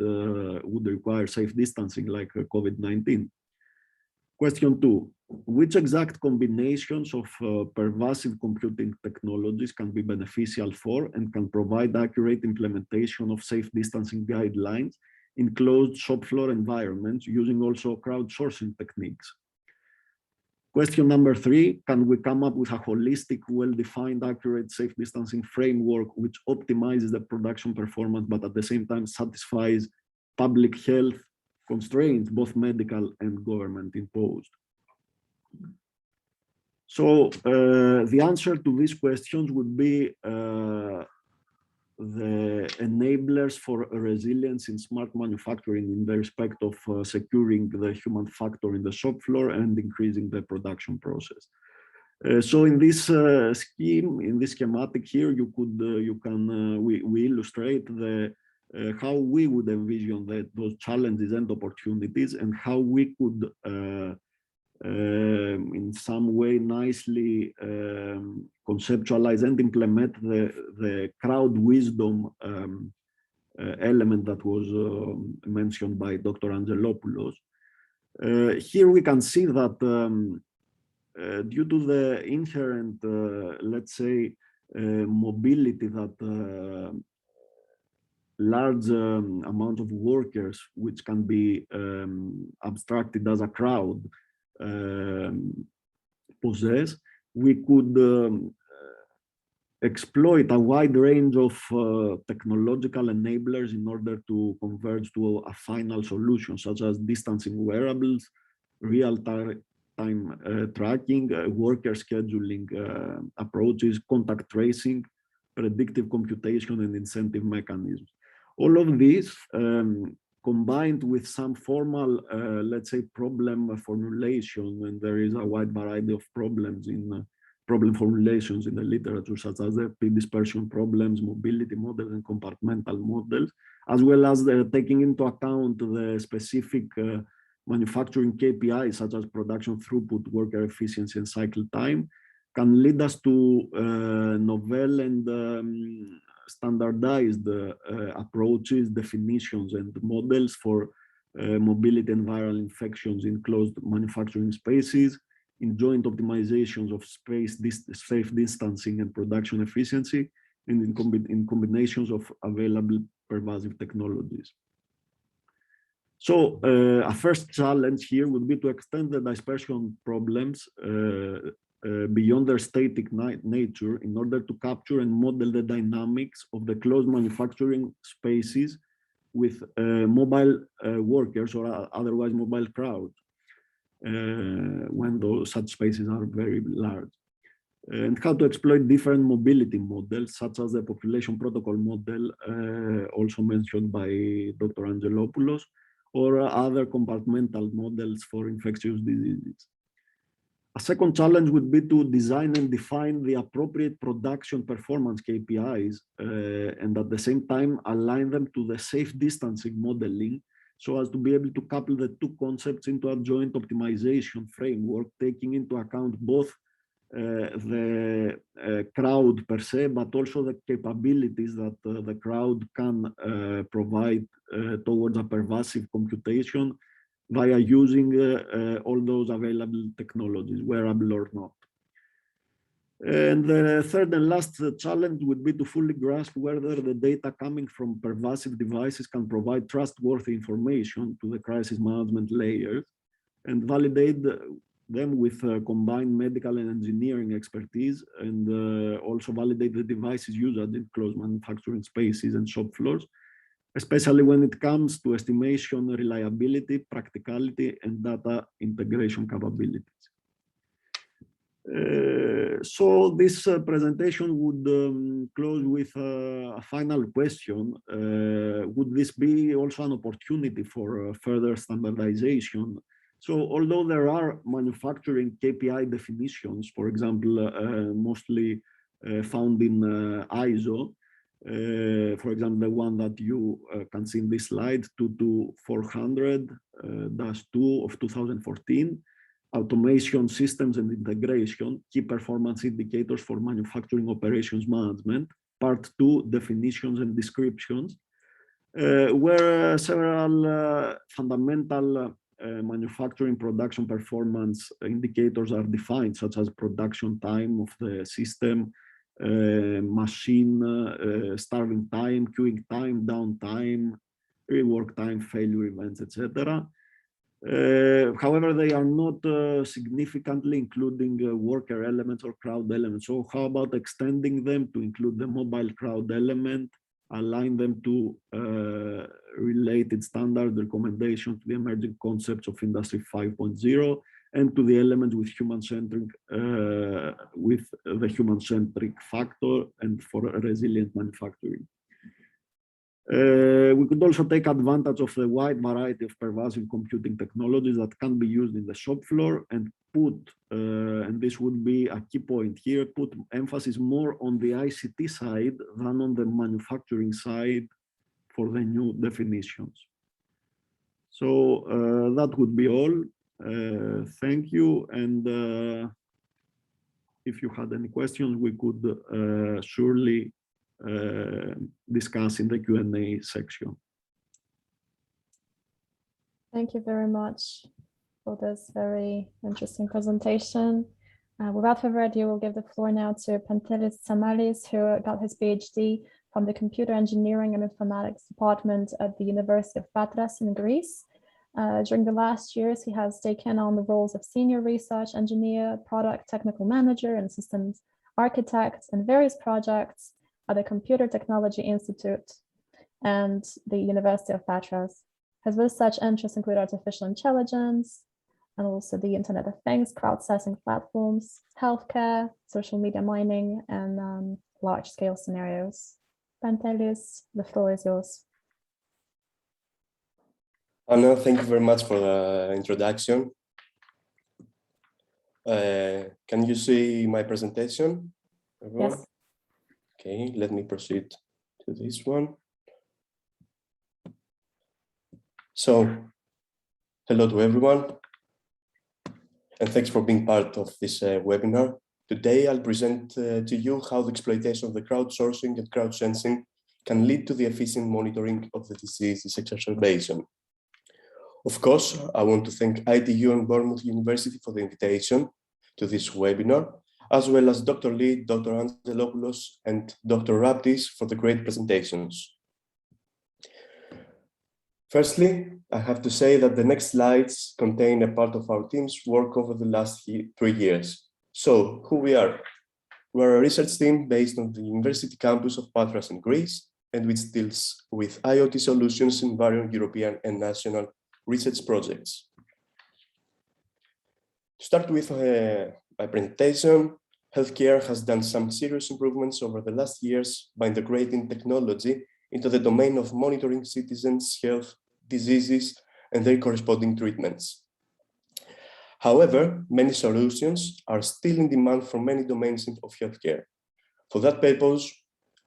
would require safe distancing, like COVID-19? Question two, which exact combinations of pervasive computing technologies can be beneficial for and can provide accurate implementation of safe distancing guidelines in closed shop floor environments using also crowdsourcing techniques? Question number three, can we come up with a holistic, well-defined, accurate safe distancing framework which optimizes the production performance, but at the same time satisfies public health constraints, both medical and government imposed? So the answer to these questions would be the enablers for resilience in smart manufacturing in the respect of securing the human factor in the shop floor and increasing the production process. So in this scheme, in this schematic here, we illustrate how we would envision those challenges and opportunities, and how we could in some way nicely conceptualize and implement the crowd wisdom element that was mentioned by Dr. Angelopoulos. Here we can see that due to the inherent, let's say, mobility that large amount of workers, which can be abstracted as a crowd, possess, we could exploit a wide range of technological enablers in order to converge to a final solution, such as distancing wearables, real-time tracking, worker scheduling approaches, contact tracing, predictive computation, and incentive mechanisms. All of these combined with some formal, let's say, problem formulation, and there is a wide variety of problems in problem formulations in the literature, such as the P-dispersion problems, mobility models, and compartmental models, as well as taking into account the specific manufacturing KPIs, such as production throughput, worker efficiency, and cycle time, can lead us to novel and standardized approaches, definitions, and models for mobility and viral infections in closed manufacturing spaces, in joint optimizations of safe distancing and production efficiency, and in combinations of available pervasive technologies. So a first challenge here would be to extend the dispersion problems beyond their static nature in order to capture and model the dynamics of the closed manufacturing spaces with mobile workers or otherwise mobile crowds when such spaces are very large. And how to exploit different mobility models, such as the population protocol model, also mentioned by Dr. Angelopoulos, or other compartmental models for infectious diseases. A second challenge would be to design and define the appropriate production performance KPIs and at the same time align them to the safe distancing modeling, so as to be able to couple the two concepts into a joint optimization framework, taking into account both the crowd per se, but also the capabilities that the crowd can provide towards a pervasive computation via using all those available technologies, wearable or not. And the third and last challenge would be to fully grasp whether the data coming from pervasive devices can provide trustworthy information to the crisis management layers and validate them with combined medical and engineering expertise, and also validate the devices used in closed manufacturing spaces and shop floors, especially when it comes to estimation, reliability, practicality, and data integration capabilities. So this presentation would close with a final question. Would this be also an opportunity for further standardization? So although there are manufacturing KPI definitions, for example, mostly found in ISO, for example, the one that you can see in this slide, 22400-2 of 2014, automation systems and integration, key performance indicators for manufacturing operations management, part 2, definitions and descriptions, where several fundamental manufacturing production performance indicators are defined, such as production time of the system, machine starting time, queuing time, downtime, rework time, failure events, etc. However, they are not significantly including worker elements or crowd elements. So how about extending them to include the mobile crowd element, align them to related standard recommendations to the emerging concepts of Industry 5.0, and to the elements with human-centric, with the human-centric factor and for resilient manufacturing. We could also take advantage of the wide variety of pervasive computing technologies that can be used in the shop floor and put, and this would be a key point here, put emphasis more on the ICT side than on the manufacturing side for the new definitions. So that would be all. Thank you. And if you had any questions, we could surely discuss in the Q&A section. Thank you very much for this very interesting presentation. Without further ado, we'll give the floor now to Pantelis Tsamalis, who got his PhD from the Computer Engineering and Informatics Department at the University of Patras in Greece. During the last years, he has taken on the roles of senior research engineer, product technical manager, and systems architect in various projects at the Computer Technology Institute and the University of Patras. His research interests include artificial intelligence and also the Internet of Things, crowdsourcing platforms, healthcare, social media mining, and large-scale scenarios. Pantelis, the floor is yours. Anna, thank you very much for the introduction. Can you see my presentation, everyone? Yes. Okay, let me proceed to this one. So, hello to everyone, and thanks for being part of this webinar. Today, I'll present to you how the exploitation of the crowdsourcing and crowdsensing can lead to the efficient monitoring of the disease's exacerbation. Of course, I want to thank ITU and Bournemouth University for the invitation to this webinar, as well as Dr. Lee, Dr. Angelopoulos, and Dr. Raptis for the great presentations. Firstly, I have to say that the next slides contain a part of our team's work over the last 3 years. So, who we are? We're a research team based on the University campus of Patras in Greece, and which deals with IoT solutions in various European and national research projects. To start with my presentation, healthcare has done some serious improvements over the last years by integrating technology into the domain of monitoring citizens' health, diseases, and their corresponding treatments. However, many solutions are still in demand for many domains of healthcare. For that purpose,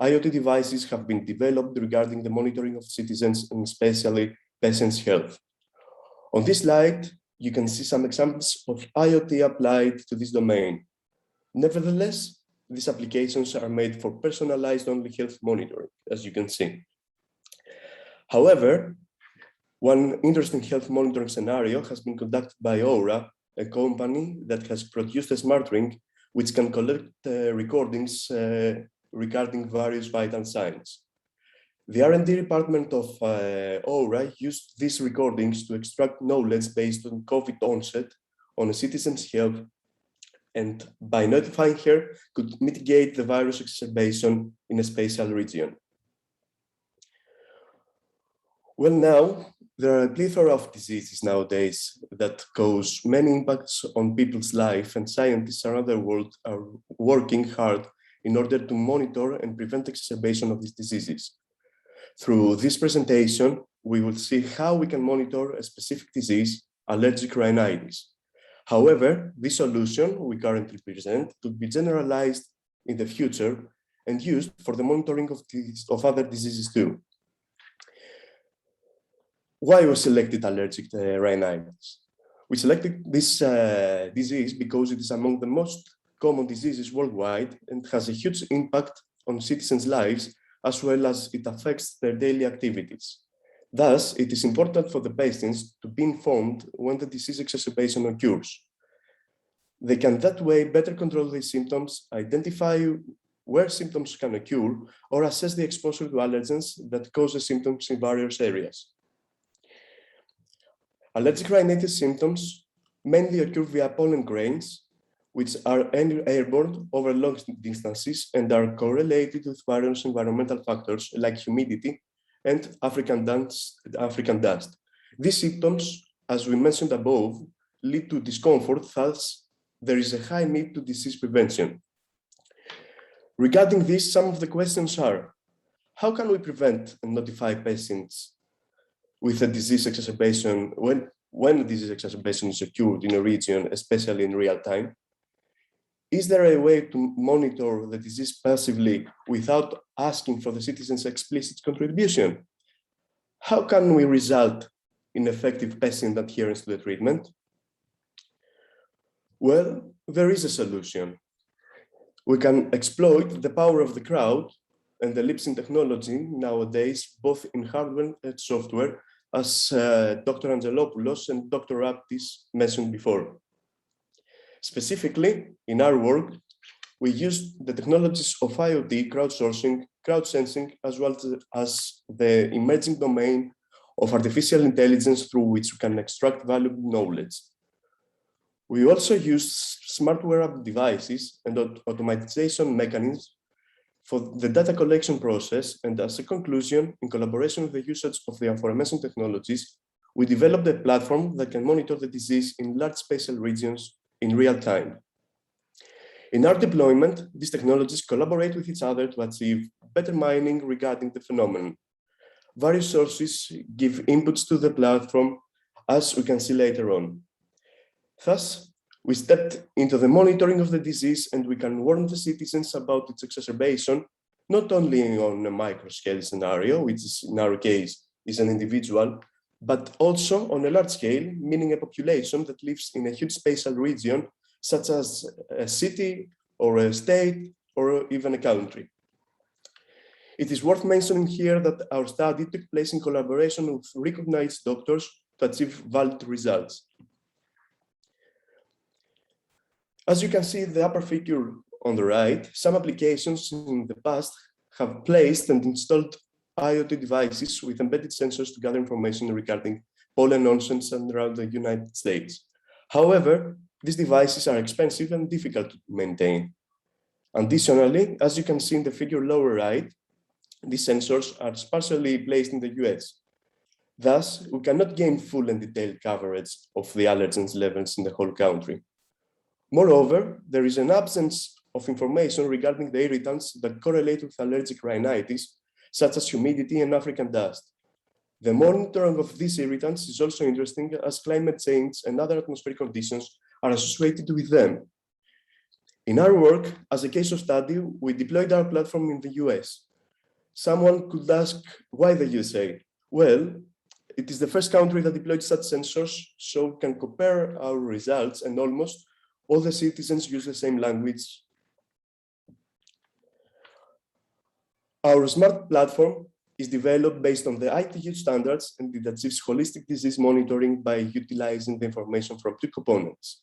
IoT devices have been developed regarding the monitoring of citizens and especially patients' health. On this slide, you can see some examples of IoT applied to this domain. Nevertheless, these applications are made for personalized only health monitoring, as you can see. However, one interesting health monitoring scenario has been conducted by Aura, a company that has produced a smart ring which can collect recordings regarding various vital signs. The R&D department of Aura used these recordings to extract knowledge based on COVID onset on a citizen's health, and by notifying her, could mitigate the virus exacerbation in a spatial region. Well, now, There are a plethora of diseases nowadays that cause many impacts on people's life, and scientists around the world are working hard in order to monitor and prevent exacerbation of these diseases. Through this presentation, we will see how we can monitor a specific disease, allergic rhinitis. However, this solution we currently present could be generalized in the future and used for the monitoring of other diseases too. Why we selected allergic rhinitis? We selected this disease because it is among the most common diseases worldwide and has a huge impact on citizens' lives, as well as it affects their daily activities. Thus, it is important for the patients to be informed when the disease exacerbation occurs. They can that way better control their symptoms, identify where symptoms can occur, or assess the exposure to allergens that cause the symptoms in various areas. Allergic rhinitis symptoms mainly occur via pollen grains, which are airborne over long distances and are correlated with various environmental factors like humidity and African dust. These symptoms, as we mentioned above, lead to discomfort, thus there is a high need to disease prevention. Regarding this, some of the questions are, how can we prevent and notify patients with a disease exacerbation when a disease exacerbation is occurred in a region, especially in real time? Is there a way to monitor the disease passively without asking for the citizens' explicit contribution? How can we result in effective patient adherence to the treatment? Well, there is a solution. We can exploit the power of the crowd and the leaps in technology nowadays, both in hardware and software, as Dr. Angelopoulos and Dr. Raptis mentioned before. Specifically, in our work, we use the technologies of IoT, crowdsourcing, crowdsensing, as well as the emerging domain of artificial intelligence through which we can extract valuable knowledge. We also use smart wearable devices and automation mechanisms for the data collection process, and as a conclusion, in collaboration with the usage of the aforementioned technologies, we developed a platform that can monitor the disease in large spatial regions in real time. In our deployment, these technologies collaborate with each other to achieve better mining regarding the phenomenon. Various sources give inputs to the platform, as we can see later on. Thus, we stepped into the monitoring of the disease, and we can warn the citizens about its exacerbation, not only on a micro-scale scenario, which is, in our case is an individual, but also on a large scale, meaning a population that lives in a huge spatial region, such as a city or a state or even a country. It is worth mentioning here that our study took place in collaboration with recognized doctors to achieve valid results. As you can see in the upper figure on the right, some applications in the past have placed and installed IoT devices with embedded sensors to gather information regarding pollen nonsense around the United States. However, these devices are expensive and difficult to maintain. Additionally, as you can see in the figure lower right, these sensors are sparsely placed in the US. Thus, we cannot gain full and detailed coverage of the allergens levels in the whole country. Moreover, there is an absence of information regarding the irritants that correlate with allergic rhinitis, such as humidity and African dust. The monitoring of these irritants is also interesting, as climate change and other atmospheric conditions are associated with them. In our work, as a case of study, we deployed our platform in the US. Someone could ask, why the USA? Well, it is the first country that deployed such sensors, so we can compare our results, and almost all the citizens use the same language. Our smart platform is developed based on the ITU standards, and it achieves holistic disease monitoring by utilizing the information from two components.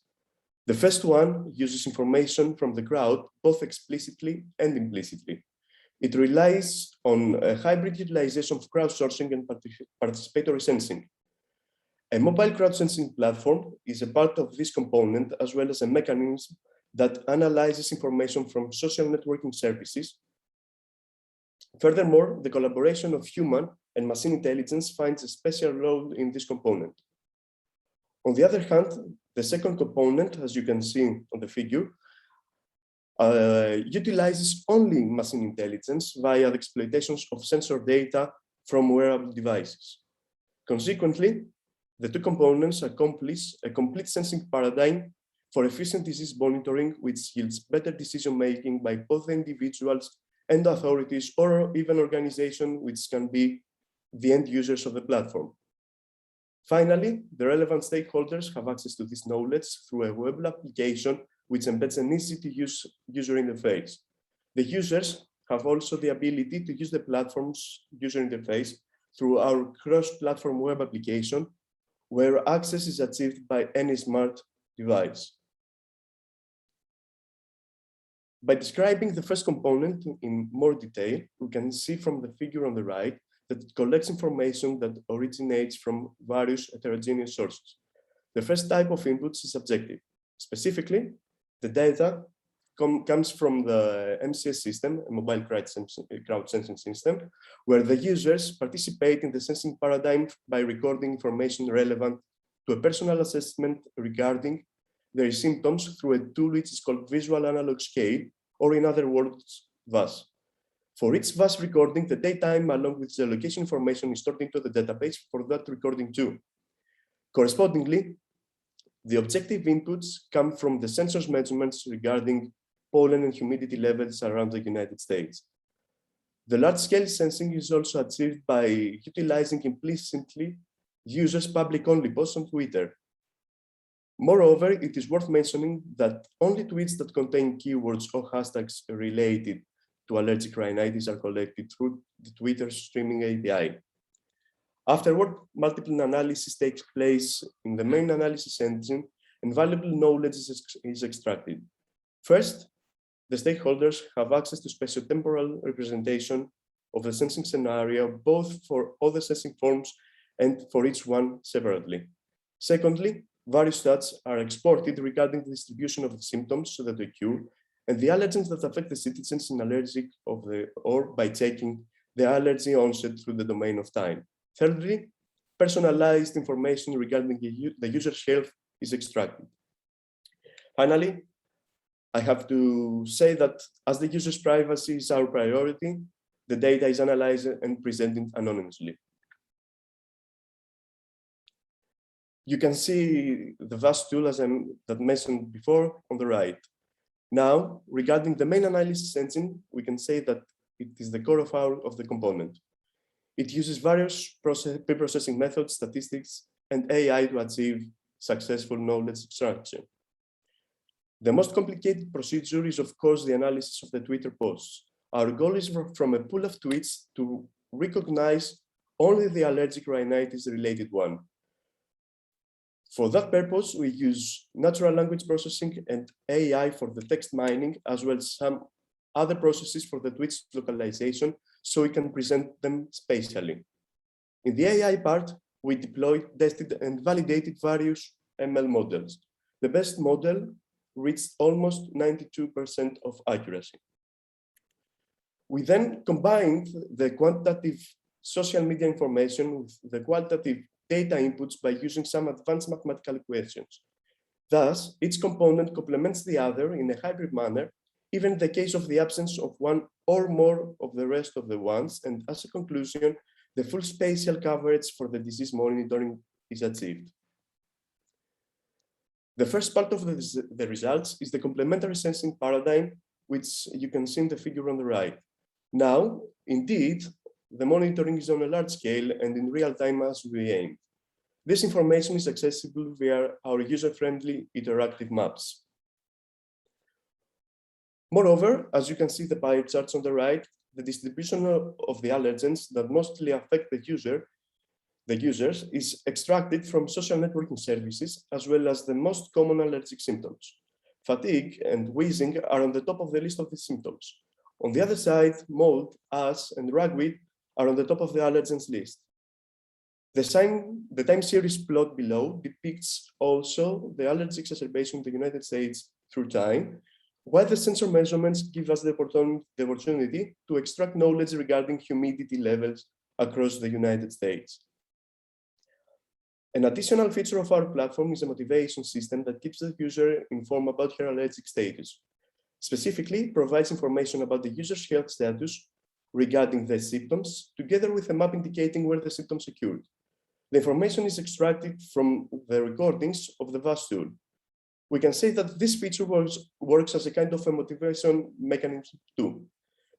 The first one uses information from the crowd, both explicitly and implicitly. It relies on a hybrid utilization of crowdsourcing and participatory sensing. A mobile crowdsensing platform is a part of this component, as well as a mechanism that analyzes information from social networking services. Furthermore, the collaboration of human and machine intelligence finds a special role in this component. On the other hand, the second component, as you can see on the figure, utilizes only machine intelligence via the exploitations of sensor data from wearable devices. Consequently, the two components accomplish a complete sensing paradigm for efficient disease monitoring, which yields better decision-making by both individuals and authorities, or even organizations, which can be the end users of the platform. Finally, the relevant stakeholders have access to this knowledge through a web application which embeds an easy-to-use user interface. The users have also the ability to use the platform's user interface through our cross-platform web application, where access is achieved by any smart device. By describing the first component in more detail, we can see from the figure on the right that it collects information that originates from various heterogeneous sources. The first type of inputs is subjective. Specifically, the data comes from the MCS system, a mobile crowd sensing system, where the users participate in the sensing paradigm by recording information relevant to a personal assessment regarding their symptoms through a tool which is called visual analog scale, or in other words, VAS. For each VAS recording, the date time along with the location information is stored into the database for that recording too. Correspondingly, the objective inputs come from the sensors measurements regarding pollen and humidity levels around the United States. The large-scale sensing is also achieved by utilizing implicitly users' public-only posts on Twitter. Moreover, it is worth mentioning that only tweets that contain keywords or hashtags related to allergic rhinitis are collected through the Twitter streaming API. Afterward, multiple analysis takes place in the main analysis engine, and valuable knowledge is extracted. First, the stakeholders have access to spatiotemporal representation of the sensing scenario, both for all the sensing forms and for each one separately. Secondly, various stats are exported regarding the distribution of the symptoms that occur and the allergens that affect the citizens in allergic or by checking the allergy onset through the domain of time. Thirdly, personalized information regarding the user's health is extracted. Finally, I have to say that as the user's privacy is our priority, the data is analyzed and presented anonymously. You can see the VAS tool as I mentioned before on the right. Now, regarding the main analysis engine, we can say that it is the core of the component. It uses various pre-processing methods, statistics, and AI to achieve successful knowledge extraction. The most complicated procedure is, of course, the analysis of the Twitter posts. Our goal is from a pool of tweets to recognize only the allergic rhinitis-related one. For that purpose, we use natural language processing and AI for the text mining, as well as some other processes for the tweets localization, so we can present them spatially. In the AI part, we deployed, tested, and validated various ML models. The best model reached almost 92% of accuracy. We then combined the quantitative social media information with the qualitative data inputs by using some advanced mathematical equations. Thus, each component complements the other in a hybrid manner, even in the case of the absence of one or more of the rest of the ones, and as a conclusion, the full spatial coverage for the disease monitoring is achieved. The first part of the results is the complementary sensing paradigm, which you can see in the figure on the right. Now, indeed, the monitoring is on a large scale and in real time as we aim. This information is accessible via our user-friendly interactive maps. Moreover, as you can see the pie charts on the right, the distribution of the allergens that mostly affect the users is extracted from social networking services, as well as the most common allergic symptoms. Fatigue and wheezing are on the top of the list of the symptoms. On the other side, mold, ash, and ragweed are on the top of the allergens list. The time series plot below depicts also the allergy exacerbation in the United States through time, while the sensor measurements give us the opportunity to extract knowledge regarding humidity levels across the United States. An additional feature of our platform is a motivation system that keeps the user informed about her allergic status. Specifically, provides information about the user's health status regarding the symptoms, together with a map indicating where the symptoms occurred. The information is extracted from the recordings of the VAS tool. We can say that this feature works as a kind of a motivation mechanism too.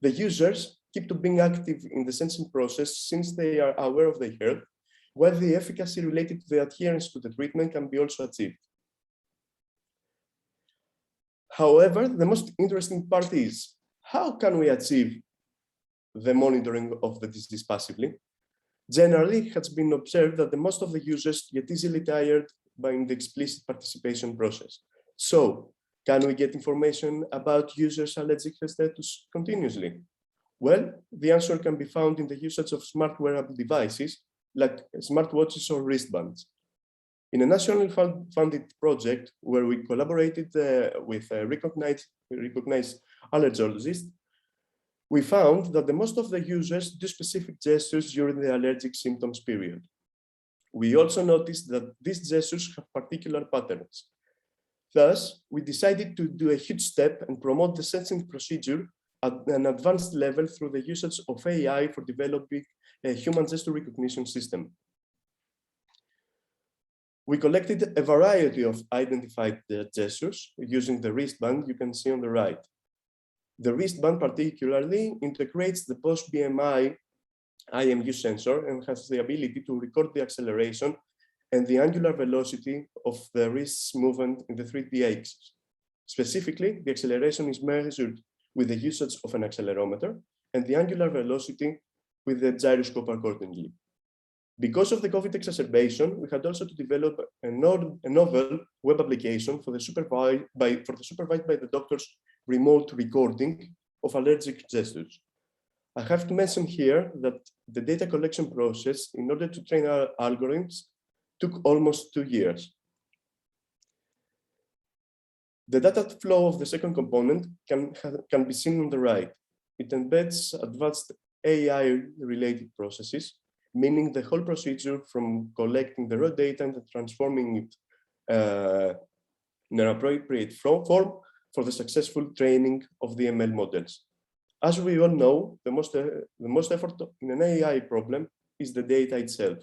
The users keep to being active in the sensing process since they are aware of their health, while the efficacy related to the adherence to the treatment can be also achieved. However, the most interesting part is, how can we achieve the monitoring of the disease passively? Generally, it has been observed that the most of the users get easily tired by the explicit participation process. So, can we get information about users' allergic status continuously? Well, the answer can be found in the usage of smart wearable devices like smartwatches or wristbands. In a nationally funded project where we collaborated with recognized allergologists, we found that the most of the users do specific gestures during the allergic symptoms period. We also noticed that these gestures have particular patterns. Thus, we decided to do a huge step and promote the sensing procedure at an advanced level through the usage of AI for developing a human gesture recognition system. We collected a variety of identified gestures using the wristband you can see on the right. The wristband particularly integrates the post-BMI IMU sensor and has the ability to record the acceleration and the angular velocity of the wrist's movement in the 3D axis. Specifically, the acceleration is measured with the usage of an accelerometer and the angular velocity with the gyroscope accordingly. Because of the COVID exacerbation, we had also to develop a novel web application for the supervised by the doctor's remote recording of allergic gestures. I have to mention here that the data collection process in order to train our algorithms took almost 2 years. The data flow of the second component can be seen on the right. It embeds advanced AI-related processes, meaning the whole procedure from collecting the raw data and transforming it in an appropriate form for the successful training of the ML models. As we all know, the most effort in an AI problem is the data itself.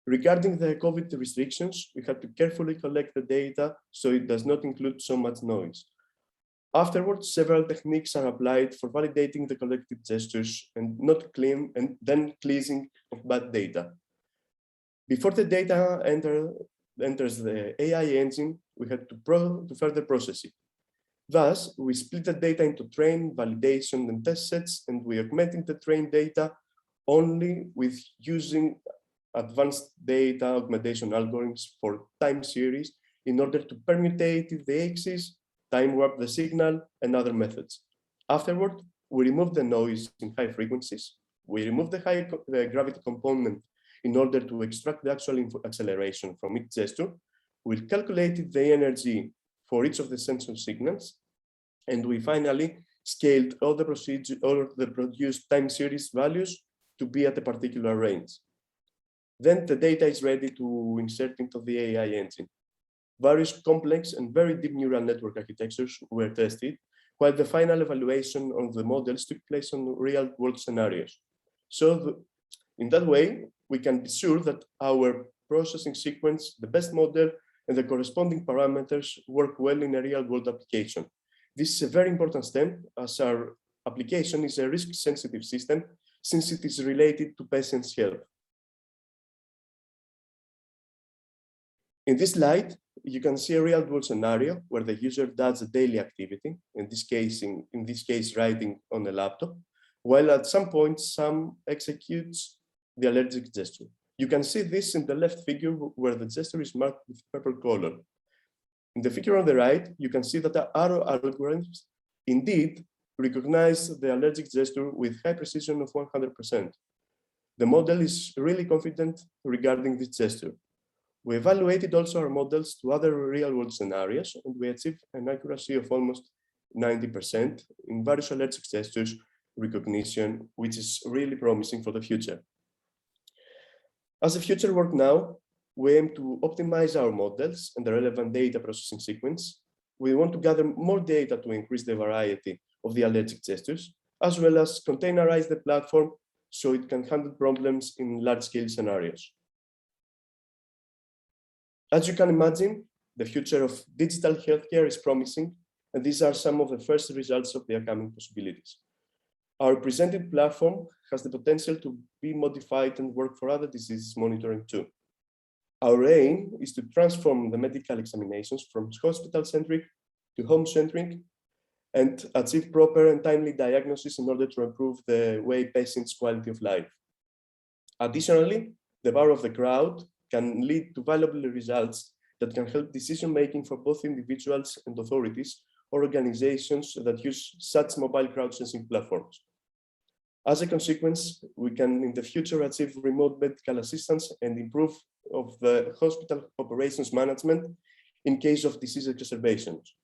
Regarding the COVID restrictions, we had to carefully collect the data so it does not include so much noise. Afterwards, several techniques are applied for validating the collected gestures and then cleansing of bad data. Before the data enters the AI engine, we had to further process it. Thus, we split the data into train, validation, and test sets, and we augmented the trained data only with using advanced data augmentation algorithms for time series in order to permutate the axis, time warp the signal, and other methods. Afterward, we removed the noise in high frequencies. We removed the gravity component in order to extract the actual acceleration from each gesture. We calculated the energy for each of the sensor signals, and we finally scaled all the produced time series values to be at a particular range. Then the data is ready to insert into the AI engine. Various complex and very deep neural network architectures were tested, while the final evaluation of the models took place on real-world scenarios. So in that way, we can be sure that our processing sequence, the best model, and the corresponding parameters work well in a real-world application. This is a very important step, as our application is a risk-sensitive system, since it is related to patients' health. In this slide, you can see a real-world scenario where the user does a daily activity, in this case, writing on a laptop, while at some point, some executes the allergic gesture. You can see this in the left figure where the gesture is marked with purple color. In the figure on the right, you can see that our algorithms indeed recognize the allergic gesture with high precision of 100%. The model is really confident regarding this gesture. We evaluated also our models to other real-world scenarios, and we achieved an accuracy of almost 90% in various allergic gestures recognition, which is really promising for the future. As a future work now, we aim to optimize our models and the relevant data processing sequence. We want to gather more data to increase the variety of the allergic gestures, as well as containerize the platform so it can handle problems in large-scale scenarios. As you can imagine, the future of digital healthcare is promising, and these are some of the first results of the upcoming possibilities. Our presented platform has the potential to be modified and work for other diseases monitoring too. Our aim is to transform the medical examinations from hospital-centric to home-centric and achieve proper and timely diagnosis in order to improve the way patients' quality of life. Additionally, the power of the crowd can lead to valuable results that can help decision-making for both individuals and authorities or organizations that use such mobile crowdsourcing platforms. As a consequence, we can in the future achieve remote medical assistance and improve of the hospital operations management in case of disease exacerbations.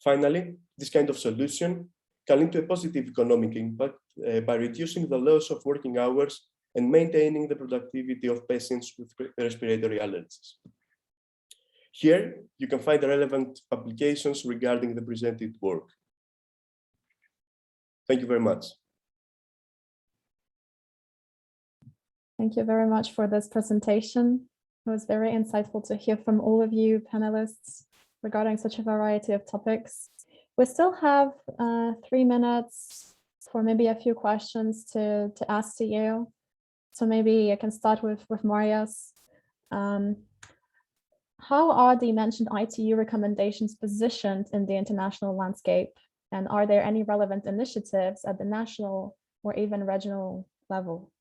Finally, this kind of solution can lead to a positive economic impact by reducing the loss of working hours and maintaining the productivity of patients with respiratory allergies. Here, you can find the relevant applications regarding the presented work. Thank you very much. Thank you very much for this presentation. It was very insightful to hear from all of you panelists regarding such a variety of topics. We still have 3 minutes for maybe a few questions to ask to you. So maybe I can start with Marius. How are the mentioned ITU recommendations positioned in the international landscape? And are there any relevant initiatives at the national or even regional level?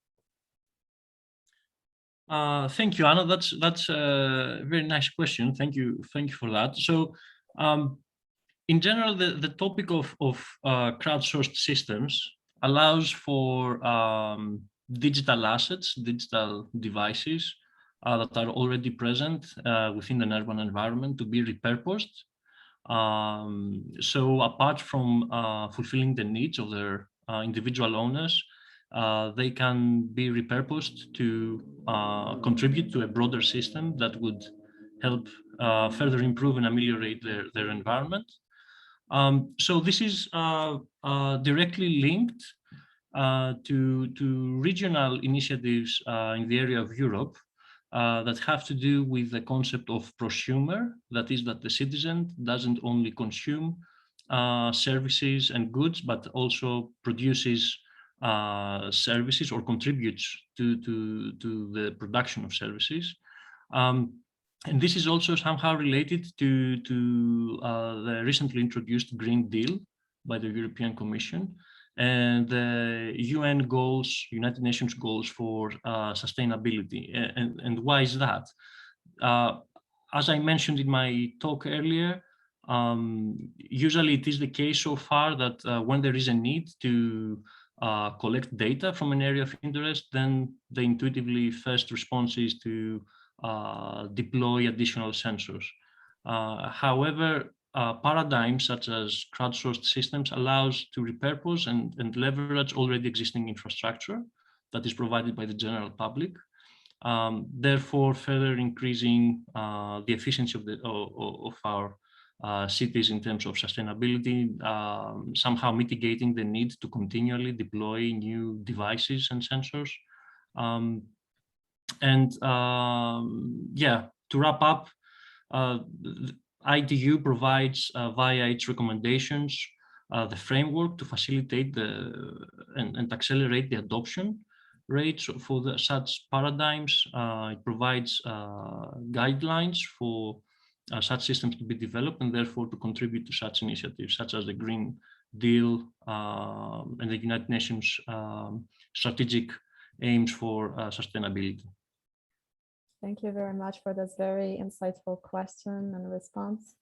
Thank you, Anna. That's a very nice question. Thank you for that. So, in general, the topic of crowdsourced systems allows for digital assets, digital devices that are already present within an urban environment to be repurposed. So, apart from fulfilling the needs of their individual owners, they can be repurposed to contribute to a broader system that would help further improve and ameliorate their environment. So this is directly linked to regional initiatives in the area of Europe that have to do with the concept of prosumer, that is that the citizen doesn't only consume services and goods, but also produces services or contributes to the production of services. And this is also somehow related to the recently introduced Green Deal by the European Commission and the UN goals, United Nations goals for sustainability. And why is that? As I mentioned in my talk earlier, usually it is the case so far that when there is a need to collect data from an area of interest, then the intuitively first response is to deploy additional sensors. However, paradigms such as crowdsourced systems allows to repurpose and leverage already existing infrastructure that is provided by the general public, therefore further increasing the efficiency of our cities in terms of sustainability, somehow mitigating the need to continually deploy new devices and sensors. Yeah, to wrap up, ITU provides via its recommendations the framework to facilitate and accelerate the adoption rates for such paradigms. It provides guidelines for such systems to be developed and therefore to contribute to such initiatives such as the Green Deal and the United Nations strategic aims for sustainability. Thank you very much for this very insightful question and response.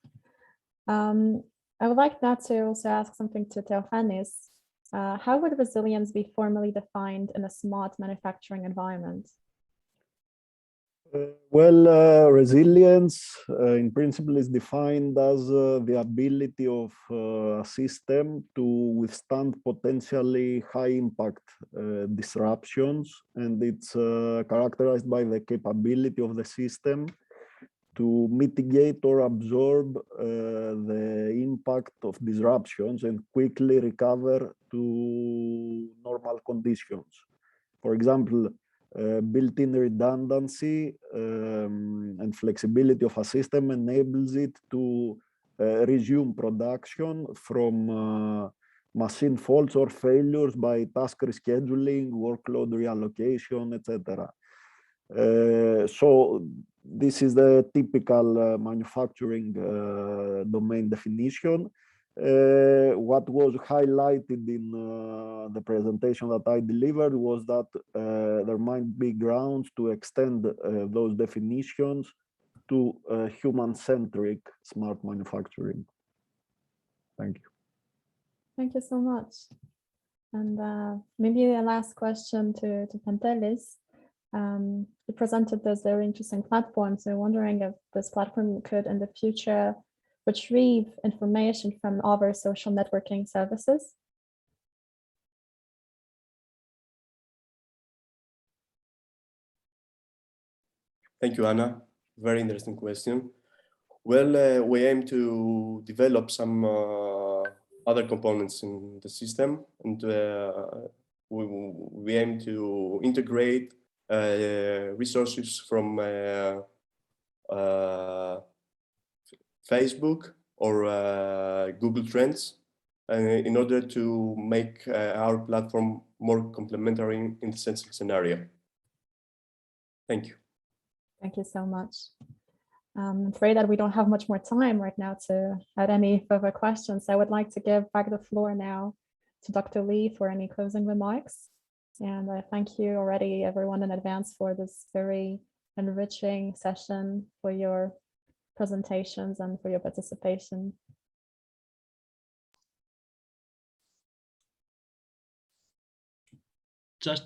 I would like now to also ask something to Theophanis. How would resilience be formally defined in a smart manufacturing environment? Resilience in principle is defined as the ability of a system to withstand potentially high impact disruptions, and it's characterized by the capability of the system to mitigate or absorb the impact of disruptions and quickly recover to normal conditions. For example, built-in redundancy and flexibility of a system enables it to resume production from machine faults or failures by task rescheduling, workload reallocation, etc. So this is the typical manufacturing domain definition. What was highlighted in the presentation that I delivered was that there might be grounds to extend those definitions to human-centric smart manufacturing. Thank you. Thank you so much. And maybe the last question to Pantelis. You presented this very interesting platform, so wondering if this platform could in the future retrieve information from other social networking services. Thank you, Anna. Very interesting question. Well, we aim to develop some other components in the system, and we aim to integrate resources from Facebook or Google Trends in order to make our platform more complementary in the sensing scenario. Thank you. Thank you so much. I'm afraid that we don't have much more time right now to add any further questions. I would like to give back the floor now to Dr. Lee for any closing remarks. And I thank you already, everyone in advance, for this very enriching session, for your presentations and for your participation.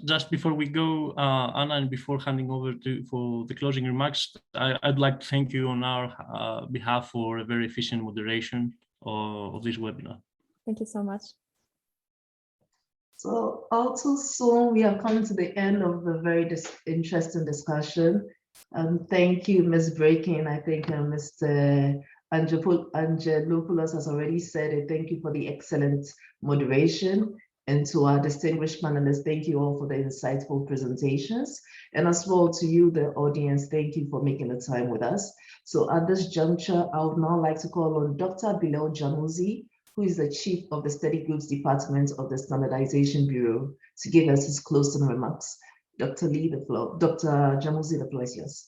Just before we go, Anna, and before handing over for the closing remarks, I'd like to thank you on our behalf for a very efficient moderation of this webinar. Thank you so much. So also soon we are coming to the end of the very interesting discussion. Thank you, Ms. Breaking. I think Mr. Angelopoulos has already said it. Thank you for the excellent moderation. And to our distinguished panelists, thank you all for the insightful presentations. And as well to you, the audience, thank you for making the time with us. So at this juncture, I would now like to call on Dr. Bilal Jamouzi, who is the Chief of the Study Groups Department of the Standardization Bureau, to give us his closing remarks. Dr. Jamouzi, the floor is yours.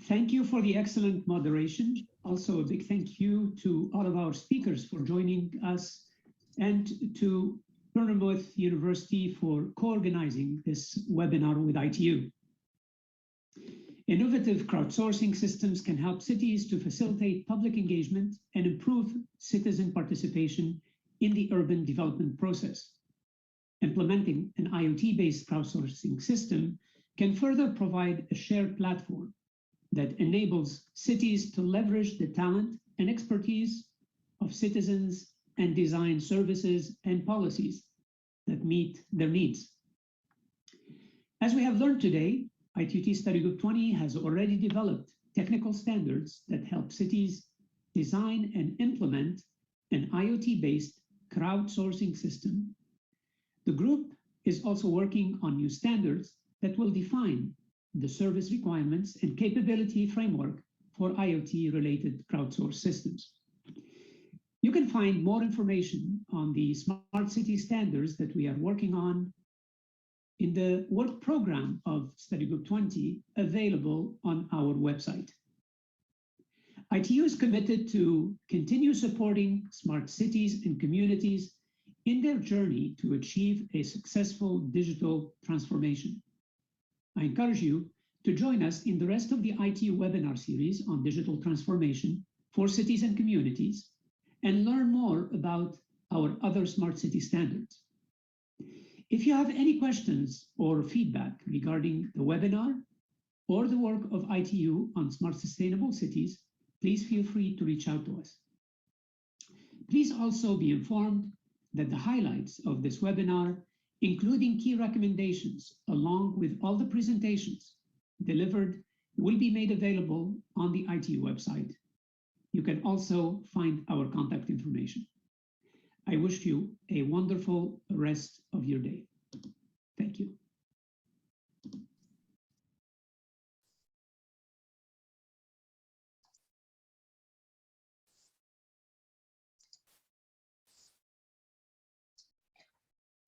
Thank you for the excellent moderation. Also, a big thank you to all of our speakers for joining us, and to Bournemouth University for co-organizing this webinar with ITU. Innovative crowdsourcing systems can help cities to facilitate public engagement and improve citizen participation in the urban development process. Implementing an IoT-based crowdsourcing system can further provide a shared platform that enables cities to leverage the talent and expertise of citizens and design services and policies that meet their needs. As we have learned today, ITUT Study Group 20 has already developed technical standards that help cities design and implement an IoT-based crowdsourcing system. The group is also working on new standards that will define the service requirements and capability framework for IoT-related crowdsourced systems. You can find more information on the smart city standards that we are working on in the work program of Study Group 20, available on our website. ITU is committed to continue supporting smart cities and communities in their journey to achieve a successful digital transformation. I encourage you to join us in the rest of the ITU webinar series on digital transformation for cities and communities, and learn more about our other smart city standards. If you have any questions or feedback regarding the webinar or the work of ITU on smart sustainable cities, please feel free to reach out to us. Please also be informed that the highlights of this webinar, including key recommendations, along with all the presentations delivered, will be made available on the ITU website. You can also find our contact information. I wish you a wonderful rest of your day. Thank you.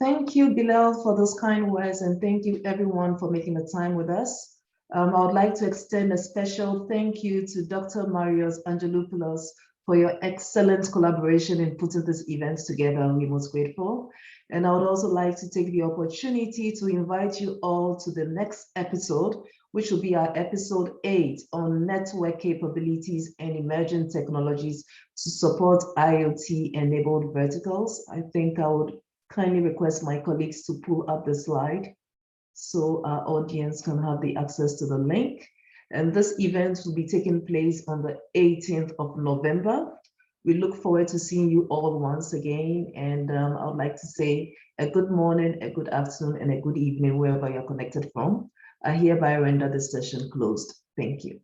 Thank you, Bilal, for those kind words, and thank you everyone for making the time with us. I would like to extend a special thank you to Dr. Marios Angelopoulos for your excellent collaboration in putting this event together. We're most grateful. And I would also like to take the opportunity to invite you all to the next episode, which will be our episode 8 on network capabilities and emerging technologies to support IoT-enabled verticals. I think I would kindly request my colleagues to pull up the slide so our audience can have the access to the link. And this event will be taking place on the 18th of November. We look forward to seeing you all once again. And I would like to say a good morning, a good afternoon, and a good evening, wherever you're connected from. I hereby render this session closed. Thank you.